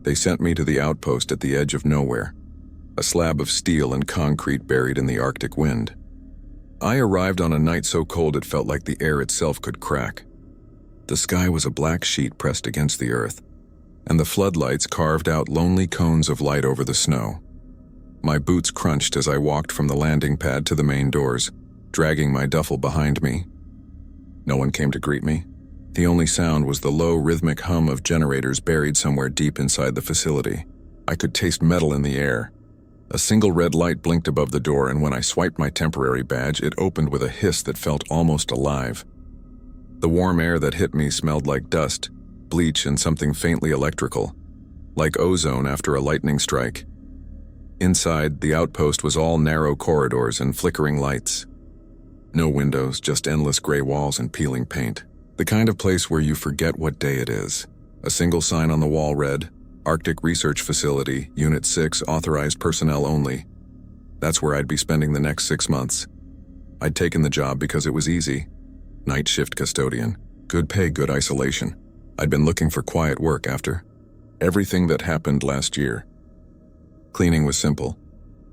They sent me to the outpost at the edge of nowhere, a slab of steel and concrete buried in the Arctic wind. I arrived on a night so cold it felt like the air itself could crack. The sky was a black sheet pressed against the earth, and the floodlights carved out lonely cones of light over the snow. My boots crunched as I walked from the landing pad to the main doors, dragging my duffel behind me. No one came to greet me. The only sound was the low, rhythmic hum of generators buried somewhere deep inside the facility. I could taste metal in the air. A single red light blinked above the door, and when I swiped my temporary badge, it opened with a hiss that felt almost alive. The warm air that hit me smelled like dust, bleach, and something faintly electrical, like ozone after a lightning strike. Inside, the outpost was all narrow corridors and flickering lights. No windows, just endless gray walls and peeling paint. The kind of place where you forget what day it is. A single sign on the wall read, Arctic Research Facility, Unit 6, authorized personnel only. That's where I'd be spending the next 6 months. I'd taken the job because it was easy. Night shift custodian. Good pay, good isolation. I'd been looking for quiet work after everything that happened last year. Cleaning was simple.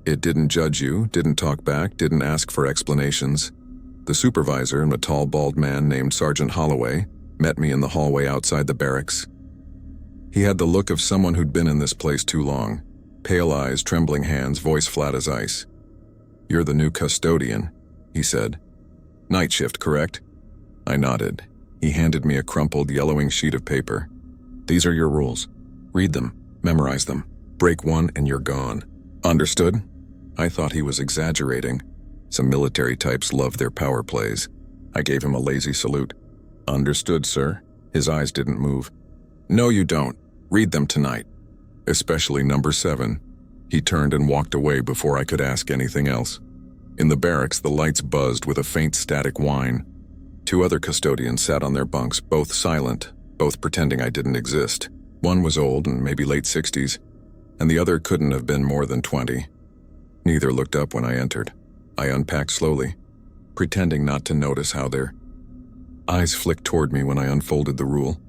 It didn't judge you, didn't talk back, didn't ask for explanations. The supervisor, a tall, bald man named Sergeant Holloway, met me in the hallway outside the barracks. He had the look of someone who'd been in this place too long. Pale eyes, trembling hands, voice flat as ice. "You're the new custodian," he said. "Night shift, correct?" I nodded. He handed me a crumpled, yellowing sheet of paper. "These are your rules. Read them, memorize them. Break one and you're gone. Understood?" I thought he was exaggerating. Some military types love their power plays. I gave him a lazy salute. "Understood, sir." His eyes didn't move. "No, you don't. Read them tonight. Especially number 7. He turned and walked away before I could ask anything else. In the barracks, the lights buzzed with a faint static whine. 2 other custodians sat on their bunks, both silent, both pretending I didn't exist. One was old and maybe late 60s, and the other couldn't have been more than 20. Neither looked up when I entered. I unpacked slowly, pretending not to notice how their eyes flicked toward me when I unfolded the rule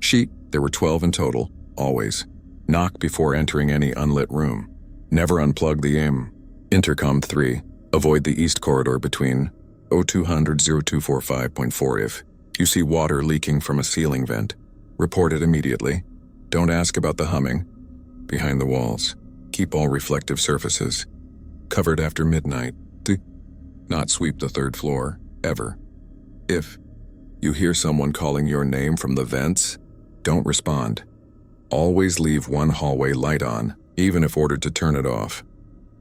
sheet. There were 12 in total, always. Knock before entering any unlit room. Never unplug the intercom 3. Avoid the east corridor between 0200-0245.4. If you see water leaking from a ceiling vent, report it immediately. Don't ask about the humming behind the walls. Keep all reflective surfaces covered after midnight. Do not sweep the 3rd floor, ever. If you hear someone calling your name from the vents, don't respond. Always leave one hallway light on, even if ordered to turn it off.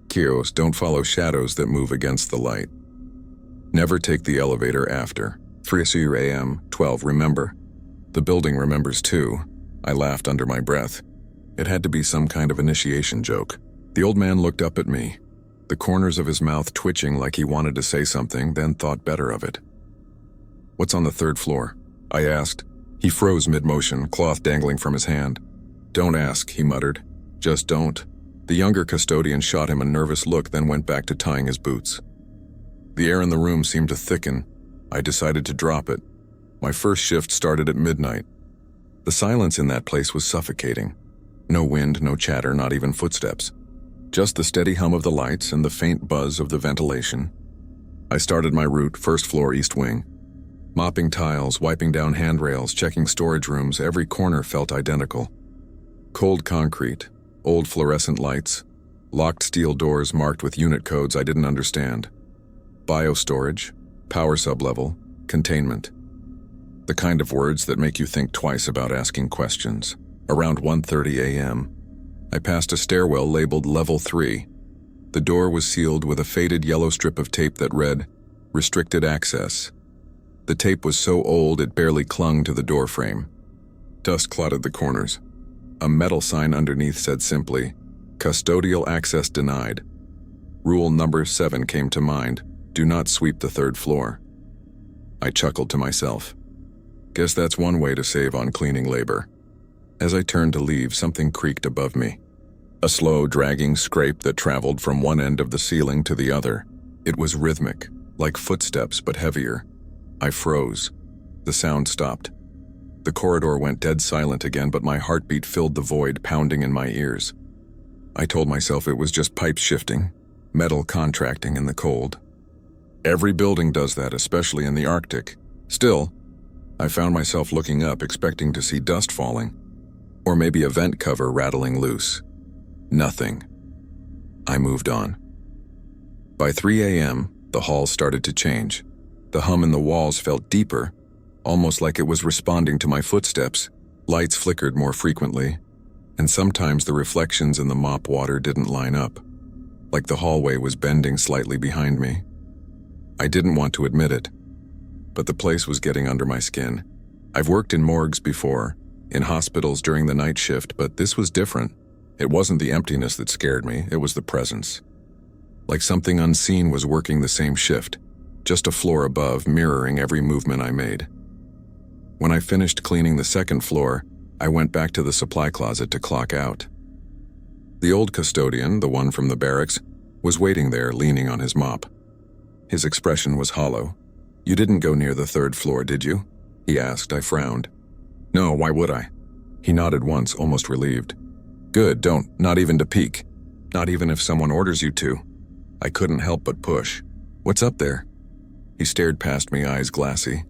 Kios, don't follow shadows that move against the light. Never take the elevator after 3 a.m., 12, remember. The building remembers too. I laughed under my breath. It had to be some kind of initiation joke. The old man looked up at me, the corners of his mouth twitching like he wanted to say something, then thought better of it. "What's on the 3rd floor?" I asked. He froze mid-motion, cloth dangling from his hand. "Don't ask," he muttered. "Just don't." The younger custodian shot him a nervous look, then went back to tying his boots. The air in the room seemed to thicken. I decided to drop it. My first shift started at midnight. The silence in that place was suffocating. No wind, no chatter, not even footsteps. Just the steady hum of the lights and the faint buzz of the ventilation. I started my route, 1st floor, east wing. Mopping tiles, wiping down handrails, checking storage rooms, every corner felt identical. Cold concrete, old fluorescent lights, locked steel doors marked with unit codes I didn't understand. Biostorage, power sublevel, containment. The kind of words that make you think twice about asking questions. Around 1:30 a.m., I passed a stairwell labeled Level 3. The door was sealed with a faded yellow strip of tape that read, "Restricted access." The tape was so old it barely clung to the door frame. Dust clotted the corners. A metal sign underneath said simply, "Custodial access denied." Rule number 7 came to mind, "Do not sweep the 3rd floor." I chuckled to myself. Guess that's one way to save on cleaning labor. As I turned to leave, something creaked above me. A slow, dragging scrape that traveled from one end of the ceiling to the other. It was rhythmic, like footsteps but heavier. I froze. The sound stopped. The corridor went dead silent again, but my heartbeat filled the void, pounding in my ears. I told myself it was just pipes shifting, metal contracting in the cold. Every building does that, especially in the Arctic. Still, I found myself looking up, expecting to see dust falling, or maybe a vent cover rattling loose. Nothing. I moved on. By 3 a.m., the hall started to change. The hum in the walls felt deeper, almost like it was responding to my footsteps. Lights flickered more frequently, and sometimes the reflections in the mop water didn't line up, like the hallway was bending slightly behind me. I didn't want to admit it, but the place was getting under my skin. I've worked in morgues before, in hospitals during the night shift, but this was different. It wasn't the emptiness that scared me, it was the presence. Like something unseen was working the same shift, just a floor above, mirroring every movement I made. When I finished cleaning the second floor, I went back to the supply closet to clock out. The old custodian, the one from the barracks, was waiting there, leaning on his mop. His expression was hollow. "You didn't go near the third floor, did you?" he asked. I frowned. "No, why would I?" He nodded once, almost relieved. "Good, don't, not even to peek. Not even if someone orders you to." I couldn't help but push. "What's up there?" He stared past me, eyes glassy.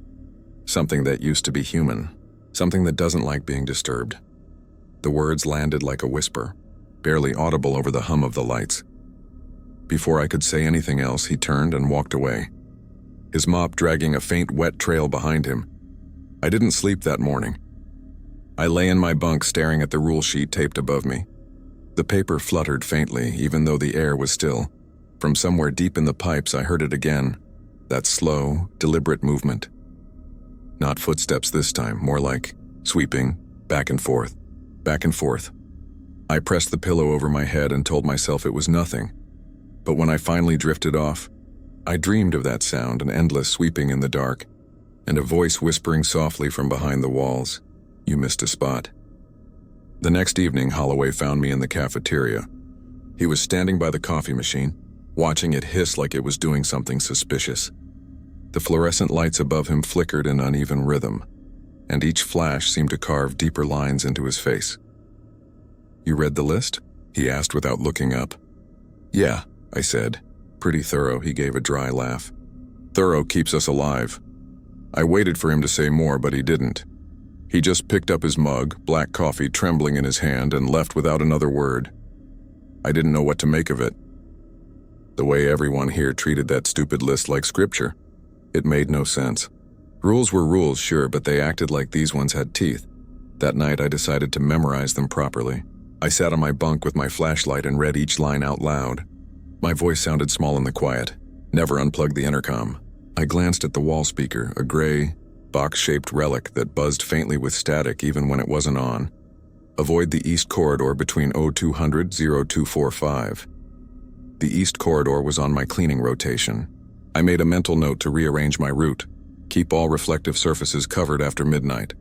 "Something that used to be human. Something that doesn't like being disturbed." The words landed like a whisper, barely audible over the hum of the lights. Before I could say anything else, he turned and walked away, his mop dragging a faint wet trail behind him. I didn't sleep that morning. I lay in my bunk staring at the rule sheet taped above me. The paper fluttered faintly, even though the air was still. From somewhere deep in the pipes, I heard it again, that slow, deliberate movement. Not footsteps this time, more like sweeping, back and forth, back and forth. I pressed the pillow over my head and told myself it was nothing. But when I finally drifted off, I dreamed of that sound, an endless sweeping in the dark, and a voice whispering softly from behind the walls, "You missed a spot." The next evening, Holloway found me in the cafeteria. He was standing by the coffee machine, watching it hiss like it was doing something suspicious. The fluorescent lights above him flickered in uneven rhythm, and each flash seemed to carve deeper lines into his face. "You read the list?" he asked without looking up. "Yeah," I said. "Pretty thorough," he gave a dry laugh. "Thorough keeps us alive." I waited for him to say more, but he didn't. He just picked up his mug, black coffee trembling in his hand, and left without another word. I didn't know what to make of it. The way everyone here treated that stupid list like scripture. It made no sense. Rules were rules, sure, but they acted like these ones had teeth. That night I decided to memorize them properly. I sat on my bunk with my flashlight and read each line out loud. My voice sounded small in the quiet. Never unplugged the intercom. I glanced at the wall speaker, a gray, box-shaped relic that buzzed faintly with static even when it wasn't on. Avoid the east corridor between 0200-0245. The east corridor was on my cleaning rotation. I made a mental note to rearrange my route. Keep all reflective surfaces covered after midnight.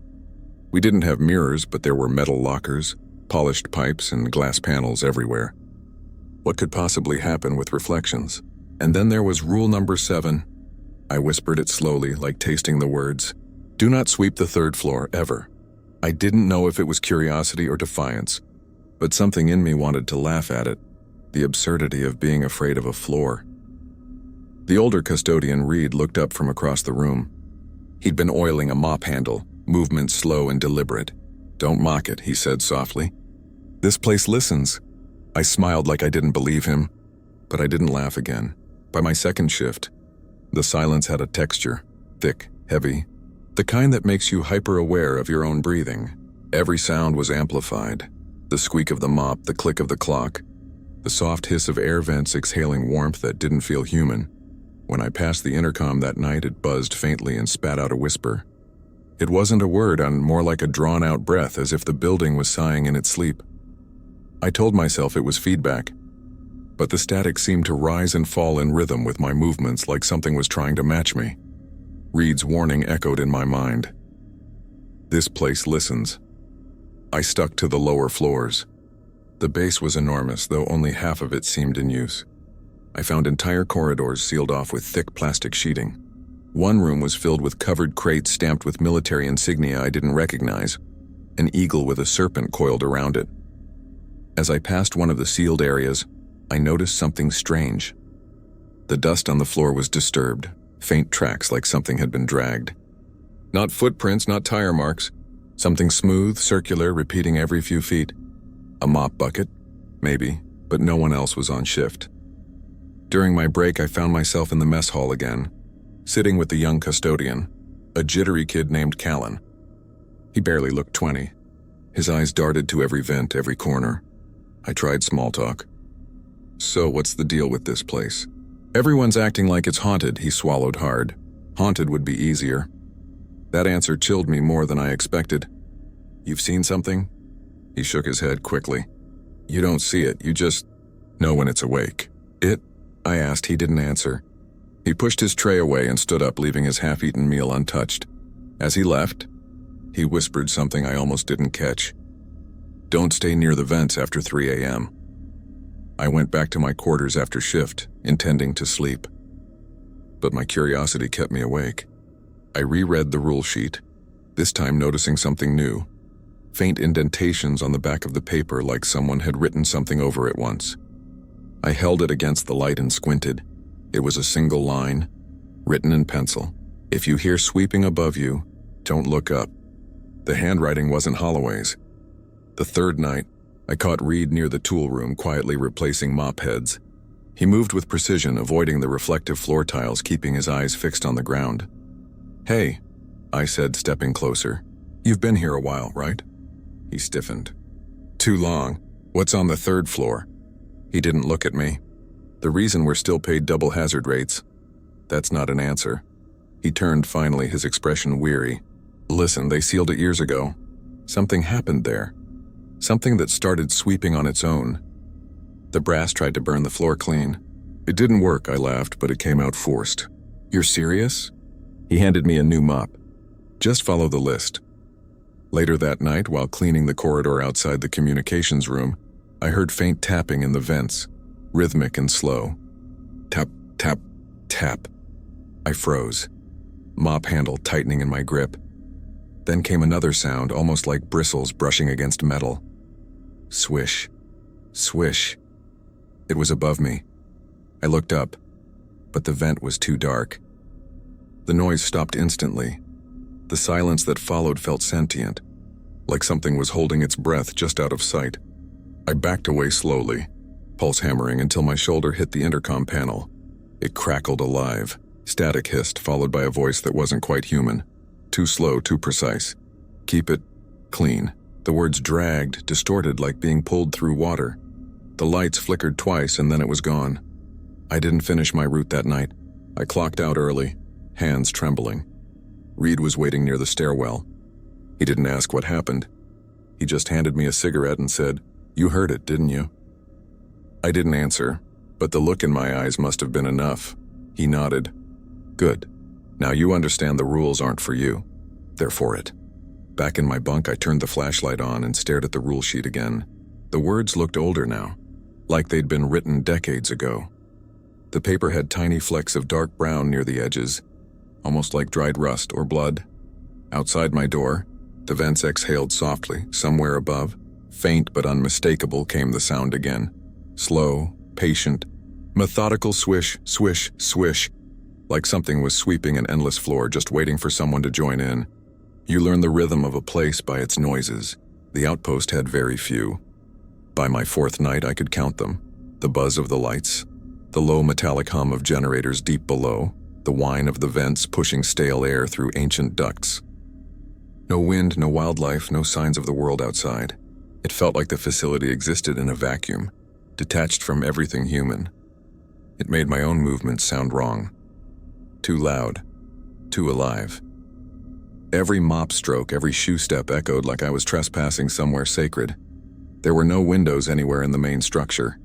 We didn't have mirrors, but there were metal lockers, polished pipes, and glass panels everywhere. What could possibly happen with reflections? And then there was rule number 7. I whispered it slowly, like tasting the words. Do not sweep the third floor, ever. I didn't know if it was curiosity or defiance, but something in me wanted to laugh at it, the absurdity of being afraid of a floor. The older custodian, Reed, looked up from across the room. He'd been oiling a mop handle, movement slow and deliberate. Don't mock it, he said softly. This place listens. I smiled like I didn't believe him, but I didn't laugh again. By my second shift, the silence had a texture, thick, heavy, the kind that makes you hyper-aware of your own breathing. Every sound was amplified. The squeak of the mop, the click of the clock, the soft hiss of air vents exhaling warmth that didn't feel human. When I passed the intercom that night, it buzzed faintly and spat out a whisper. It wasn't a word, and more like a drawn-out breath, as if the building was sighing in its sleep. I told myself it was feedback, but the static seemed to rise and fall in rhythm with my movements, like something was trying to match me. Reed's warning echoed in my mind. This place listens. I stuck to the lower floors. The base was enormous, though only half of it seemed in use. I found entire corridors sealed off with thick plastic sheeting. One room was filled with covered crates stamped with military insignia I didn't recognize, an eagle with a serpent coiled around it. As I passed one of the sealed areas, I noticed something strange. The dust on the floor was disturbed, faint tracks like something had been dragged. Not footprints, not tire marks. Something smooth, circular, repeating every few feet. A mop bucket? Maybe, but no one else was on shift. During my break, I found myself in the mess hall again, sitting with the young custodian, a jittery kid named Callan. He barely looked 20. His eyes darted to every vent, every corner. I tried small talk. "So what's the deal with this place?" "Everyone's acting like it's haunted," he swallowed hard. "Haunted would be easier." That answer chilled me more than I expected. "You've seen something?" He shook his head quickly. "You don't see it, you just know when it's awake." "It?" I asked. He didn't answer. He pushed his tray away and stood up, leaving his half-eaten meal untouched. As he left, he whispered something I almost didn't catch. "Don't stay near the vents after 3 a.m. I went back to my quarters after shift, intending to sleep. But my curiosity kept me awake. I reread the rule sheet, this time noticing something new. Faint indentations on the back of the paper like someone had written something over it once. I held it against the light and squinted. It was a single line, written in pencil. "If you hear sweeping above you, don't look up." The handwriting wasn't Holloway's. The third night, I caught Reed near the tool room, quietly replacing mop heads. He moved with precision, avoiding the reflective floor tiles, keeping his eyes fixed on the ground. "Hey," I said, stepping closer. "You've been here a while, right?" He stiffened. "Too long. What's on the third floor?" He didn't look at me. "The reason we're still paid double hazard rates." That's not an answer. He turned finally, his expression weary. "Listen, they sealed it years ago. Something happened there. Something that started sweeping on its own. The brass tried to burn the floor clean. It didn't work," I laughed, "but it came out forced." "You're serious?" He handed me a new mop. "Just follow the list." Later that night, while cleaning the corridor outside the communications room, I heard faint tapping in the vents, rhythmic and slow. Tap, tap, tap. I froze, mop handle tightening in my grip. Then came another sound, almost like bristles brushing against metal. Swish, swish. It was above me. I looked up, but the vent was too dark. The noise stopped instantly. The silence that followed felt sentient, like something was holding its breath just out of sight. I backed away slowly, pulse hammering until my shoulder hit the intercom panel. It crackled alive, static hissed, followed by a voice that wasn't quite human. Too slow, too precise. "Keep it clean." The words dragged, distorted like being pulled through water. The lights flickered twice and then it was gone. I didn't finish my route that night. I clocked out early, hands trembling. Reed was waiting near the stairwell. He didn't ask what happened. He just handed me a cigarette and said, "You heard it, didn't you?" I didn't answer, but the look in my eyes must have been enough. He nodded. "Good. Now you understand the rules aren't for you. They're for it." Back in my bunk, I turned the flashlight on and stared at the rule sheet again. The words looked older now, like they'd been written decades ago. The paper had tiny flecks of dark brown near the edges, almost like dried rust or blood. Outside my door, the vents exhaled softly. Somewhere above, faint but unmistakable, came the sound again. Slow, patient, methodical swish, swish, swish, like something was sweeping an endless floor, just waiting for someone to join in. You learn the rhythm of a place by its noises. The Outpost had very few. By my fourth night, I could count them. The buzz of the lights, the low metallic hum of generators deep below, the whine of the vents pushing stale air through ancient ducts. No wind, no wildlife, no signs of the world outside. It felt like the facility existed in a vacuum, detached from everything human. It made my own movements sound wrong. Too loud, too alive. Every mop stroke, every shoe step echoed like I was trespassing somewhere sacred. There were no windows anywhere in the main structure.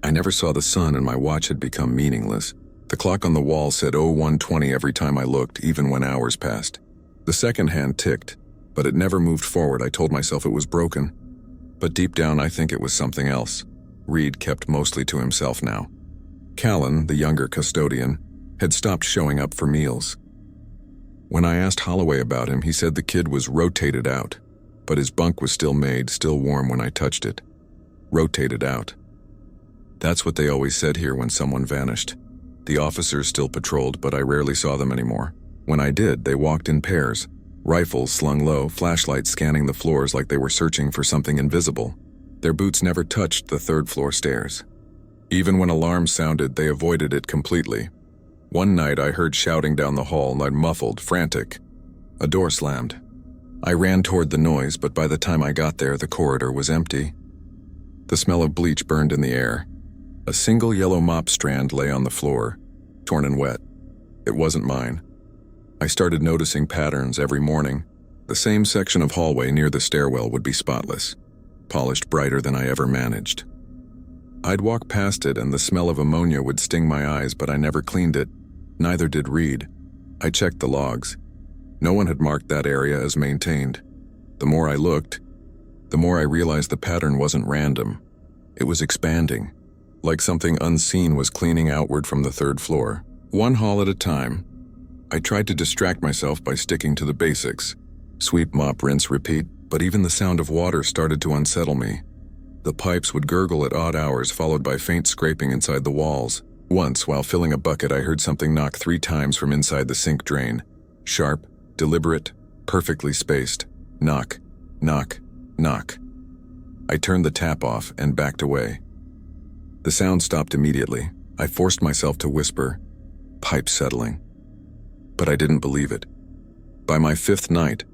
I never saw the sun and my watch had become meaningless. The clock on the wall said 01:20 every time I looked, even when hours passed. The second hand ticked, but it never moved forward. I told myself it was broken. But deep down, I think it was something else. Reed kept mostly to himself now. Callan, the younger custodian, had stopped showing up for meals. When I asked Holloway about him, he said the kid was rotated out, but his bunk was still made, still warm when I touched it. Rotated out. That's what they always said here when someone vanished. The officers still patrolled, but I rarely saw them anymore. When I did, they walked in pairs, rifles slung low, flashlights scanning the floors like they were searching for something invisible. Their boots never touched the third-floor stairs. Even when alarms sounded, they avoided it completely. One night I heard shouting down the hall and I muffled, frantic. A door slammed. I ran toward the noise, but by the time I got there, the corridor was empty. The smell of bleach burned in the air. A single yellow mop strand lay on the floor, torn and wet. It wasn't mine. I started noticing patterns every morning. The same section of hallway near the stairwell would be spotless, polished brighter than I ever managed. I'd walk past it and the smell of ammonia would sting my eyes, but I never cleaned it. Neither did Reed. I checked the logs. No one had marked that area as maintained. The more I looked, the more I realized the pattern wasn't random. It was expanding, like something unseen was cleaning outward from the third floor. One hall at a time, I tried to distract myself by sticking to the basics. Sweep, mop, rinse, repeat, but even the sound of water started to unsettle me. The pipes would gurgle at odd hours, followed by faint scraping inside the walls. Once, while filling a bucket, I heard something knock 3 times from inside the sink drain. Sharp, deliberate, perfectly spaced. Knock, knock, knock. I turned the tap off and backed away. The sound stopped immediately. I forced myself to whisper, "Pipe settling." But I didn't believe it. By my 5th night,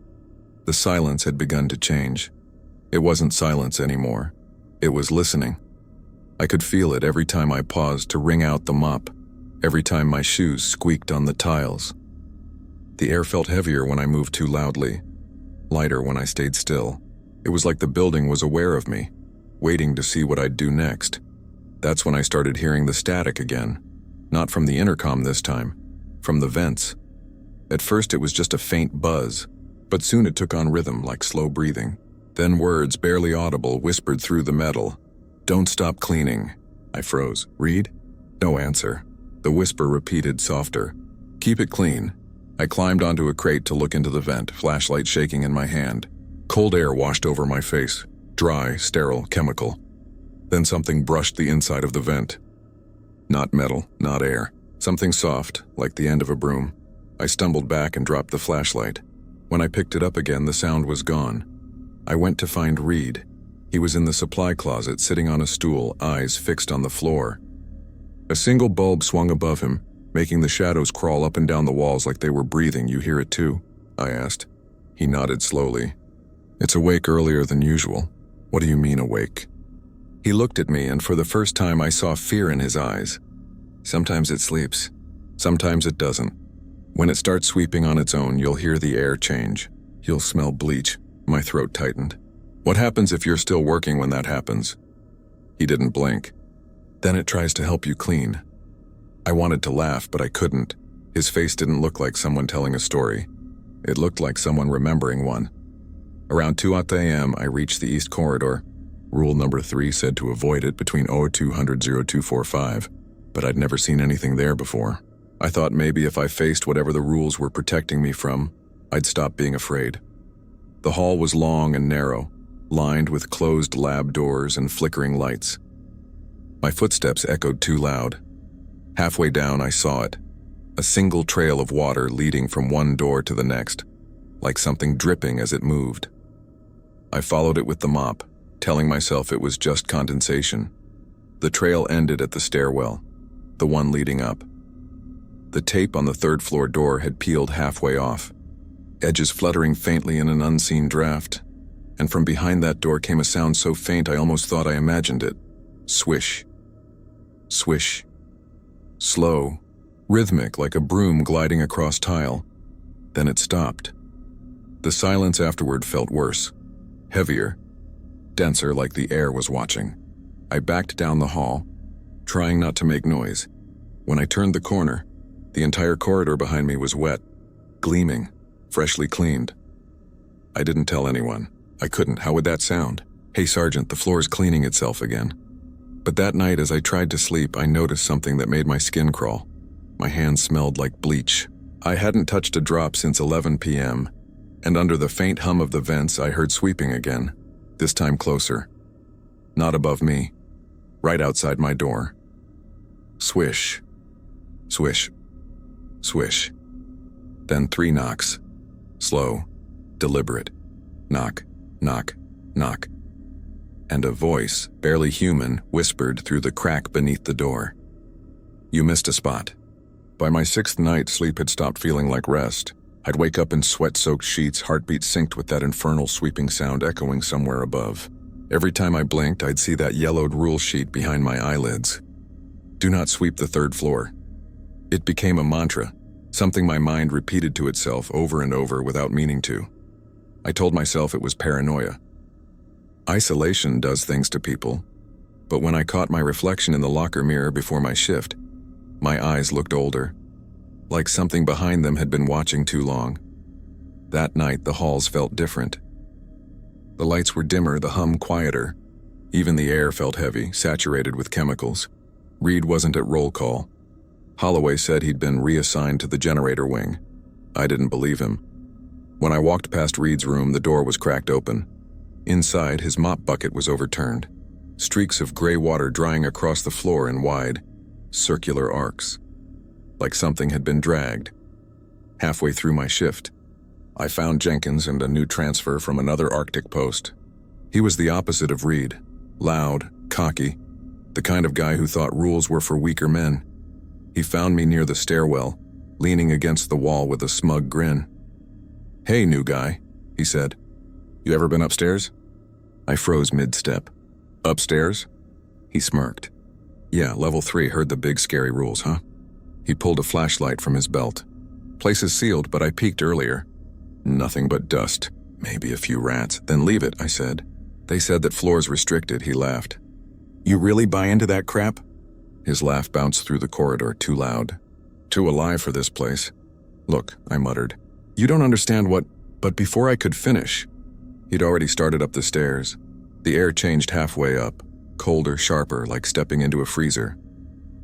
the silence had begun to change. It wasn't silence anymore. It was listening. I could feel it every time I paused to wring out the mop, every time my shoes squeaked on the tiles. The air felt heavier when I moved too loudly, lighter when I stayed still. It was like the building was aware of me, waiting to see what I'd do next. That's when I started hearing the static again, not from the intercom this time, from the vents. At first it was just a faint buzz, but soon it took on rhythm like slow breathing. Then words, barely audible, whispered through the metal. "Don't stop cleaning." I froze. "Reed?" No answer. The whisper repeated softer. "Keep it clean." I climbed onto a crate to look into the vent, flashlight shaking in my hand. Cold air washed over my face. Dry, sterile, chemical. Then something brushed the inside of the vent. Not metal, not air. Something soft, like the end of a broom. I stumbled back and dropped the flashlight. When I picked it up again, the sound was gone. I went to find Reed. He was in the supply closet, sitting on a stool, eyes fixed on the floor. A single bulb swung above him, making the shadows crawl up and down the walls like they were breathing. "You hear it too?" I asked. He nodded slowly. "It's awake earlier than usual." "What do you mean awake?" He looked at me, and for the first time I saw fear in his eyes. "Sometimes it sleeps. Sometimes it doesn't. When it starts sweeping on its own, you'll hear the air change. You'll smell bleach." My throat tightened. "What happens if you're still working when that happens?" He didn't blink. "Then it tries to help you clean." I wanted to laugh, but I couldn't. His face didn't look like someone telling a story. It looked like someone remembering one. Around 2 a.m., I reached the east corridor. Rule number 3 said to avoid it between 0200-0245, but I'd never seen anything there before. I thought maybe if I faced whatever the rules were protecting me from, I'd stop being afraid. The hall was long and narrow, lined with closed lab doors and flickering lights. My footsteps echoed too loud. Halfway down, I saw it. A single trail of water leading from one door to the next, like something dripping as it moved. I followed it with the mop, telling myself it was just condensation. The trail ended at the stairwell, the one leading up. The tape on the third-floor door had peeled halfway off, edges fluttering faintly in an unseen draft, and from behind that door came a sound so faint I almost thought I imagined it. Swish. Swish. Slow, rhythmic like a broom gliding across tile. Then it stopped. The silence afterward felt worse, heavier, denser like the air was watching. I backed down the hall, trying not to make noise. When I turned the corner, the entire corridor behind me was wet, gleaming, freshly cleaned. I didn't tell anyone. I couldn't. How would that sound? "Hey, Sergeant, the floor's cleaning itself again." But that night, as I tried to sleep, I noticed something that made my skin crawl. My hands smelled like bleach. I hadn't touched a drop since 11 p.m., and under the faint hum of the vents I heard sweeping again, this time closer. Not above me, right outside my door. Swish, swish, swish. Then 3 knocks. Slow, deliberate. Knock, knock, knock. And a voice, barely human, whispered through the crack beneath the door. You missed a spot. By my 6th night, sleep had stopped feeling like rest. I'd wake up in sweat-soaked sheets, heartbeat synced with that infernal sweeping sound echoing somewhere above. Every time I blinked, I'd see that yellowed rule sheet behind my eyelids. Do not sweep the 3rd floor. It became a mantra, something my mind repeated to itself over and over without meaning to. I told myself it was paranoia. Isolation does things to people, but when I caught my reflection in the locker mirror before my shift, my eyes looked older, like something behind them had been watching too long. That night, the halls felt different. The lights were dimmer, the hum quieter. Even the air felt heavy, saturated with chemicals. Reed wasn't at roll call. Holloway said he'd been reassigned to the generator wing. I didn't believe him. When I walked past Reed's room, the door was cracked open. Inside, his mop bucket was overturned. Streaks of gray water drying across the floor in wide, circular arcs, like something had been dragged. Halfway through my shift, I found Jenkins and a new transfer from another Arctic post. He was the opposite of Reed, loud, cocky, the kind of guy who thought rules were for weaker men. He found me near the stairwell, leaning against the wall with a smug grin. Hey, new guy, he said. You ever been upstairs? I froze mid-step. Upstairs? He smirked. Yeah, level 3 heard the big scary rules, huh? He pulled a flashlight from his belt. Place is sealed, but I peeked earlier. Nothing but dust, maybe a few rats. Then leave it, I said. They said that floor's restricted, he laughed. You really buy into that crap? His laugh bounced through the corridor, too loud. Too alive for this place. Look, I muttered. You don't understand what... But before I could finish, he'd already started up the stairs. The air changed halfway up, colder, sharper, like stepping into a freezer.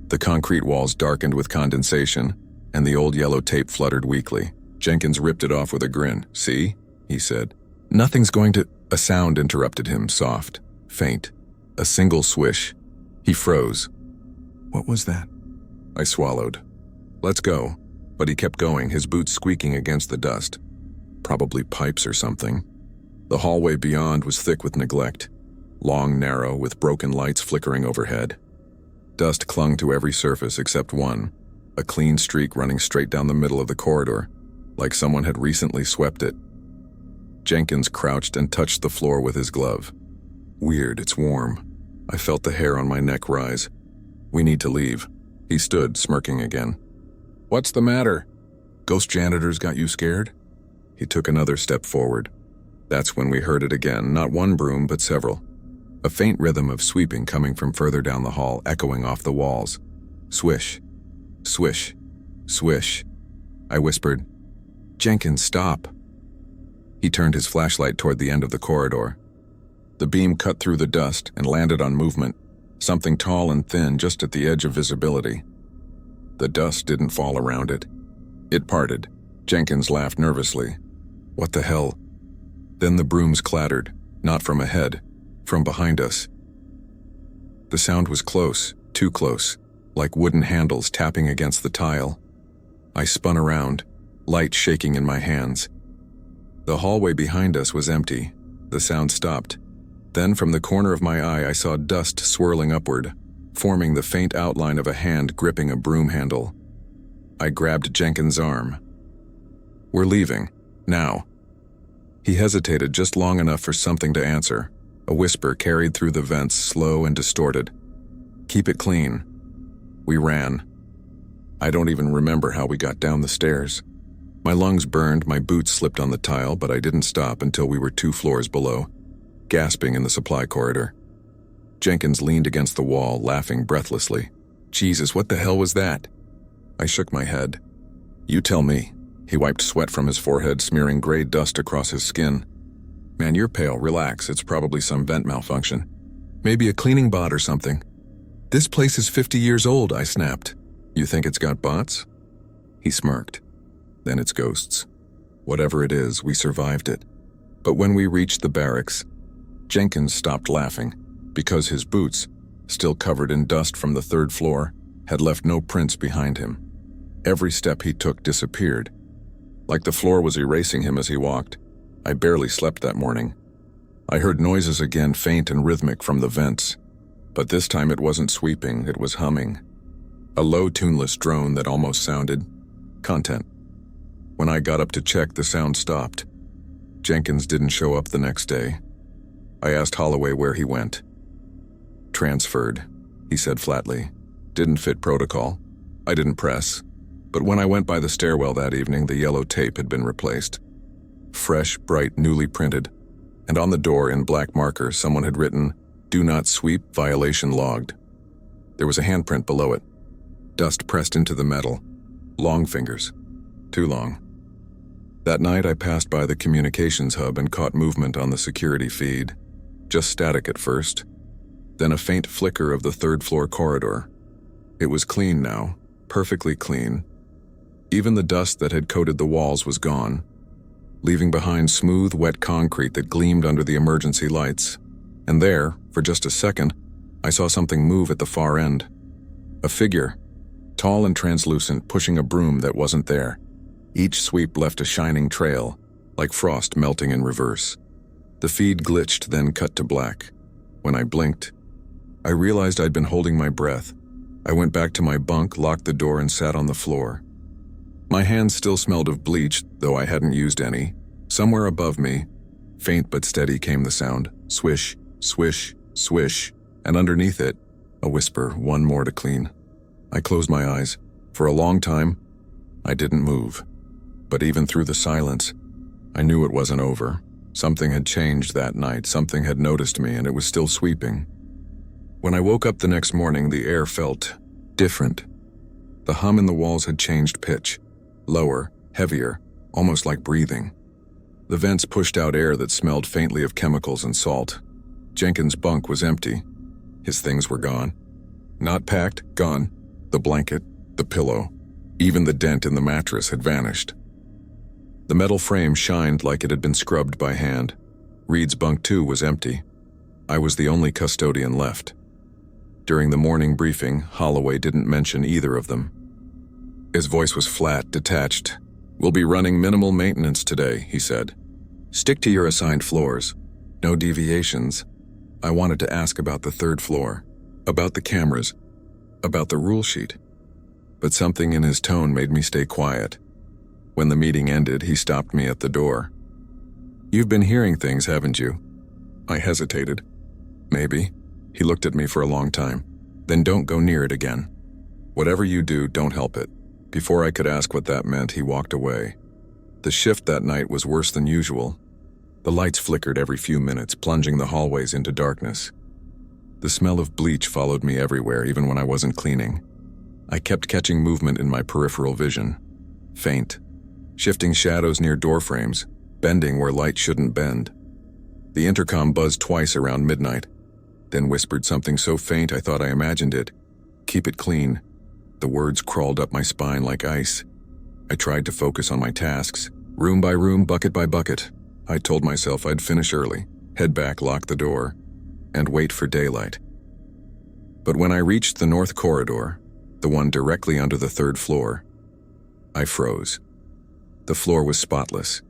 The concrete walls darkened with condensation, and the old yellow tape fluttered weakly. Jenkins ripped it off with a grin. See? He said. Nothing's going to... A sound interrupted him, soft, faint. A single swish. He froze. What was that? I swallowed. Let's go. But he kept going, his boots squeaking against the dust. Probably pipes or something. The hallway beyond was thick with neglect. Long, narrow, with broken lights flickering overhead. Dust clung to every surface except one, a clean streak running straight down the middle of the corridor, like someone had recently swept it. Jenkins crouched and touched the floor with his glove. Weird, it's warm. I felt the hair on my neck rise. We need to leave. He stood, smirking again. What's the matter? Ghost janitors got you scared? He took another step forward. That's when we heard it again, not one broom, but several. A faint rhythm of sweeping coming from further down the hall, echoing off the walls. Swish, swish, swish. I whispered, Jenkins, stop. He turned his flashlight toward the end of the corridor. The beam cut through the dust and landed on movement, something tall and thin just at the edge of visibility. The dust didn't fall around it. It parted. Jenkins laughed nervously. What the hell? Then the brooms clattered, not from ahead, from behind us. The sound was close, too close, like wooden handles tapping against the tile. I spun around, light shaking in my hands. The hallway behind us was empty. The sound stopped. Then from the corner of my eye I saw dust swirling upward, forming the faint outline of a hand gripping a broom handle. I grabbed Jenkins' arm. We're leaving, now. He hesitated just long enough for something to answer. A whisper carried through the vents, slow and distorted. Keep it clean. We ran. I don't even remember how we got down the stairs. My lungs burned, my boots slipped on the tile, but I didn't stop until we were 2 floors below, gasping in the supply corridor. Jenkins leaned against the wall, laughing breathlessly. Jesus, what the hell was that? I shook my head. You tell me. He wiped sweat from his forehead, smearing gray dust across his skin. Man, you're pale. Relax. It's probably some vent malfunction. Maybe a cleaning bot or something. This place is 50 years old, I snapped. You think it's got bots? He smirked. Then it's ghosts. Whatever it is, we survived it. But when we reached the barracks, Jenkins stopped laughing because his boots, still covered in dust from the third floor, had left no prints behind him. Every step he took disappeared, like the floor was erasing him as he walked. I barely slept that morning. I heard noises again, faint and rhythmic from the vents, but this time it wasn't sweeping, it was humming. A low, tuneless drone that almost sounded content. When I got up to check, the sound stopped. Jenkins didn't show up the next day. I asked Holloway where he went. Transferred, he said flatly. Didn't fit protocol. I didn't press. But when I went by the stairwell that evening, the yellow tape had been replaced. Fresh, bright, newly printed. And on the door in black marker, someone had written, "Do not sweep, violation logged." There was a handprint below it. Dust pressed into the metal. Long fingers. Too long. That night I passed by the communications hub and caught movement on the security feed. Just static at first. Then a faint flicker of the third floor corridor. It was clean now, perfectly clean. Even the dust that had coated the walls was gone, leaving behind smooth, wet concrete that gleamed under the emergency lights. And there, for just a second, I saw something move at the far end. A figure, tall and translucent, pushing a broom that wasn't there. Each sweep left a shining trail, like frost melting in reverse. The feed glitched, then cut to black. When I blinked, I realized I'd been holding my breath. I went back to my bunk, locked the door, and sat on the floor. My hands still smelled of bleach, though I hadn't used any. Somewhere above me, faint but steady, came the sound. Swish, swish, swish, and underneath it, a whisper, one more to clean. I closed my eyes. For a long time, I didn't move. But even through the silence, I knew it wasn't over. Something had changed that night, something had noticed me, and it was still sweeping. When I woke up the next morning, the air felt different. The hum in the walls had changed pitch. Lower, heavier, almost like breathing. The vents pushed out air that smelled faintly of chemicals and salt. Jenkins' bunk was empty. His things were gone. Not packed, gone. The blanket, the pillow, even the dent in the mattress had vanished. The metal frame shined like it had been scrubbed by hand. Reed's bunk too was empty. I was the only custodian left. During the morning briefing, Holloway didn't mention either of them. His voice was flat, detached. "We'll be running minimal maintenance today," he said. "Stick to your assigned floors. No deviations." I wanted to ask about the third floor, about the cameras, about the rule sheet. But something in his tone made me stay quiet. When the meeting ended, he stopped me at the door. "You've been hearing things, haven't you?" I hesitated. "Maybe." He looked at me for a long time. "Then don't go near it again. Whatever you do, don't help it." Before I could ask what that meant, he walked away. The shift that night was worse than usual. The lights flickered every few minutes, plunging the hallways into darkness. The smell of bleach followed me everywhere, even when I wasn't cleaning. I kept catching movement in my peripheral vision. Faint. Shifting shadows near doorframes, bending where light shouldn't bend. The intercom buzzed twice around midnight, then whispered something so faint I thought I imagined it. "Keep it clean." The words crawled up my spine like ice. I tried to focus on my tasks, room by room, bucket by bucket. I told myself I'd finish early, head back, lock the door, and wait for daylight. But when I reached the north corridor, the one directly under the third floor, I froze. The floor was spotless.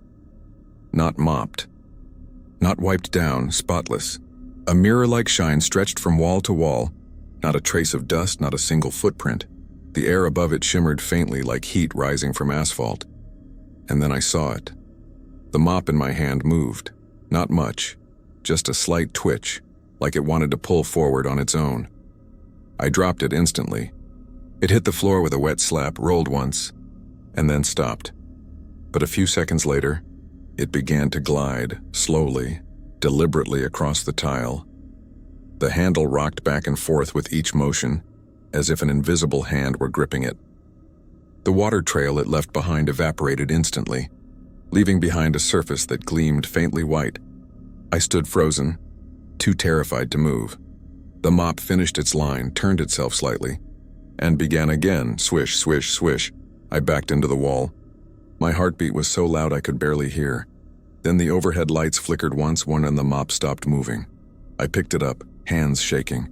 Not mopped. Not wiped down, spotless. A mirror-like shine stretched from wall to wall. Not a trace of dust, not a single footprint. The air above it shimmered faintly like heat rising from asphalt. And then I saw it. The mop in my hand moved. Not much. Just a slight twitch, like it wanted to pull forward on its own. I dropped it instantly. It hit the floor with a wet slap, rolled once, and then stopped. But a few seconds later, it began to glide, slowly, deliberately across the tile. The handle rocked back and forth with each motion, as if an invisible hand were gripping it. The water trail it left behind evaporated instantly, leaving behind a surface that gleamed faintly white. I stood frozen, too terrified to move. The mop finished its line, turned itself slightly, and began again, swish, swish, swish. I backed into the wall. My heartbeat was so loud I could barely hear. Then the overhead lights flickered once, and the mop stopped moving. I picked it up, hands shaking.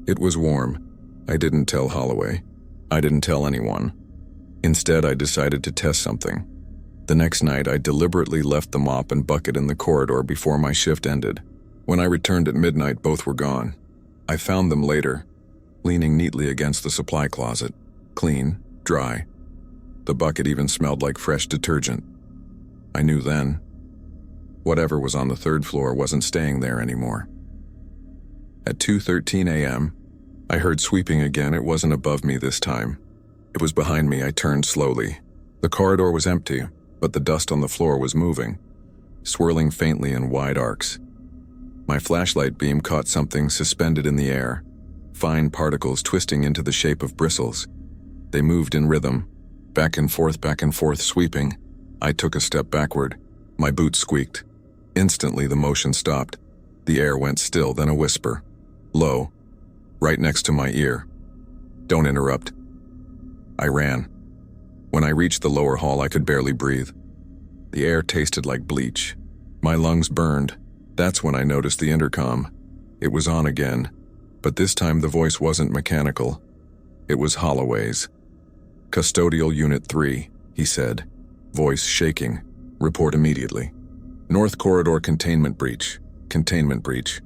It was warm. I didn't tell Holloway. I didn't tell anyone. Instead, I decided to test something. The next night, I deliberately left the mop and bucket in the corridor before my shift ended. When I returned at midnight, both were gone. I found them later, leaning neatly against the supply closet, clean, dry. The bucket even smelled like fresh detergent. I knew then. Whatever was on the third floor wasn't staying there anymore. At 2:13 a.m., I heard sweeping again. It wasn't above me this time. It was behind me. I turned slowly. The corridor was empty, but the dust on the floor was moving, swirling faintly in wide arcs. My flashlight beam caught something suspended in the air, fine particles twisting into the shape of bristles. They moved in rhythm, back and forth, sweeping. I took a step backward. My boots squeaked. Instantly, the motion stopped. The air went still, then a whisper. Low, right next to my ear. Don't interrupt. I ran. When I reached the lower hall, I could barely breathe. The air tasted like bleach. My lungs burned. That's when I noticed the intercom. It was on again, but this time the voice wasn't mechanical. It was Holloway's. Custodial Unit 3, he said, voice shaking. Report immediately. North Corridor containment breach. Containment breach.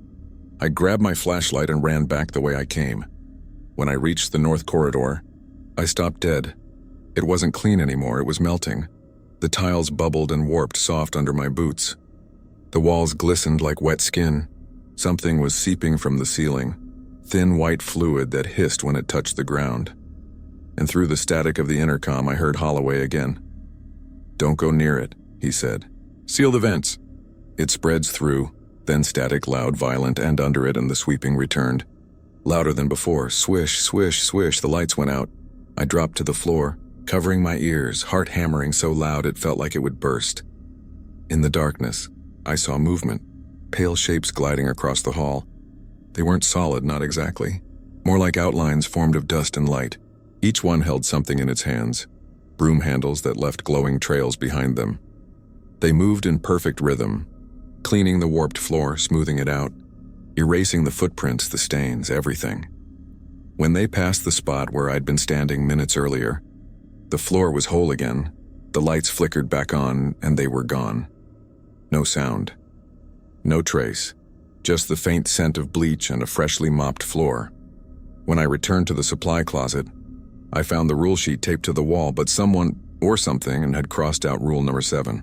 I grabbed my flashlight and ran back the way I came. When I reached the North Corridor, I stopped dead. It wasn't clean anymore, it was melting. The tiles bubbled and warped soft under my boots. The walls glistened like wet skin. Something was seeping from the ceiling, thin white fluid that hissed when it touched the ground. And through the static of the intercom, I heard Holloway again. Don't go near it, he said. Seal the vents. It spreads through, then static, loud, violent, and under it, and the sweeping returned. Louder than before, swish, swish, swish, the lights went out. I dropped to the floor, covering my ears, heart hammering so loud it felt like it would burst. In the darkness, I saw movement, pale shapes gliding across the hall. They weren't solid, not exactly. More like outlines formed of dust and light. Each one held something in its hands, broom handles that left glowing trails behind them. They moved in perfect rhythm, cleaning the warped floor, smoothing it out, erasing the footprints, the stains, everything. When they passed the spot where I'd been standing minutes earlier, the floor was whole again, the lights flickered back on, and they were gone. No sound. No trace. Just the faint scent of bleach and a freshly mopped floor. When I returned to the supply closet, I found the rule sheet taped to the wall, but someone or something had crossed out rule number 7.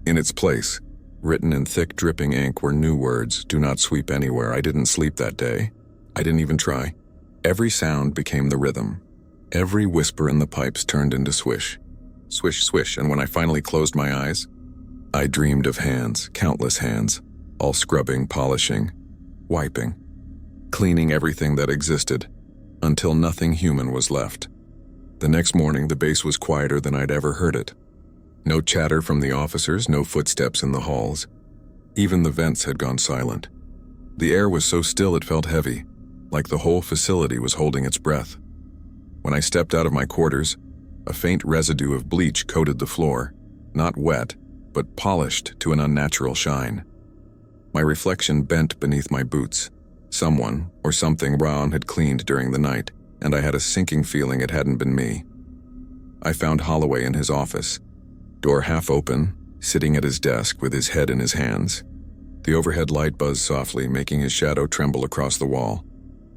In its place, written in thick, dripping ink, were new words: do not sweep anywhere. I didn't sleep that day. I didn't even try. Every sound became the rhythm. Every whisper in the pipes turned into swish. Swish, swish, and when I finally closed my eyes, I dreamed of hands, countless hands, all scrubbing, polishing, wiping, cleaning everything that existed, until nothing human was left. The next morning, the base was quieter than I'd ever heard it. No chatter from the officers, no footsteps in the halls. Even the vents had gone silent. The air was so still it felt heavy, like the whole facility was holding its breath. When I stepped out of my quarters, a faint residue of bleach coated the floor, not wet, but polished to an unnatural shine. My reflection bent beneath my boots. Someone or something brown had cleaned during the night, and I had a sinking feeling it hadn't been me. I found Holloway in his office, door half open, sitting at his desk with his head in his hands. The overhead light buzzed softly, making his shadow tremble across the wall.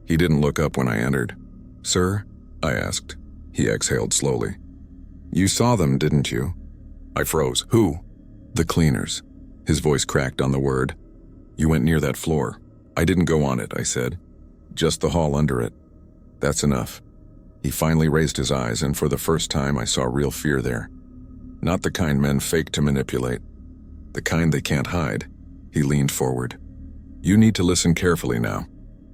He didn't look up when I entered. Sir? I asked. He exhaled slowly. You saw them, didn't you? I froze. Who? The cleaners. His voice cracked on the word. You went near that floor. I didn't go on it, I said. Just the hall under it. That's enough. He finally raised his eyes, and for the first time I saw real fear there. Not the kind men fake to manipulate. The kind they can't hide. He leaned forward. You need to listen carefully now.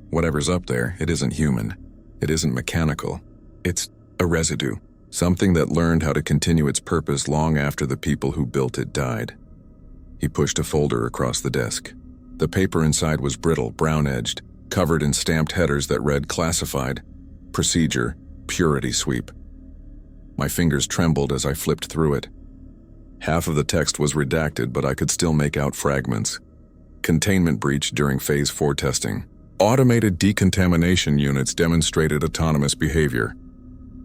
Whatever's up there, it isn't human. It isn't mechanical. It's a residue. Something that learned how to continue its purpose long after the people who built it died. He pushed a folder across the desk. The paper inside was brittle, brown-edged, covered in stamped headers that read classified, procedure, Purity sweep. My fingers trembled as I flipped through it. Half of the text was redacted, but I could still make out fragments. Containment breach during Phase 4 testing. Automated decontamination units demonstrated autonomous behavior.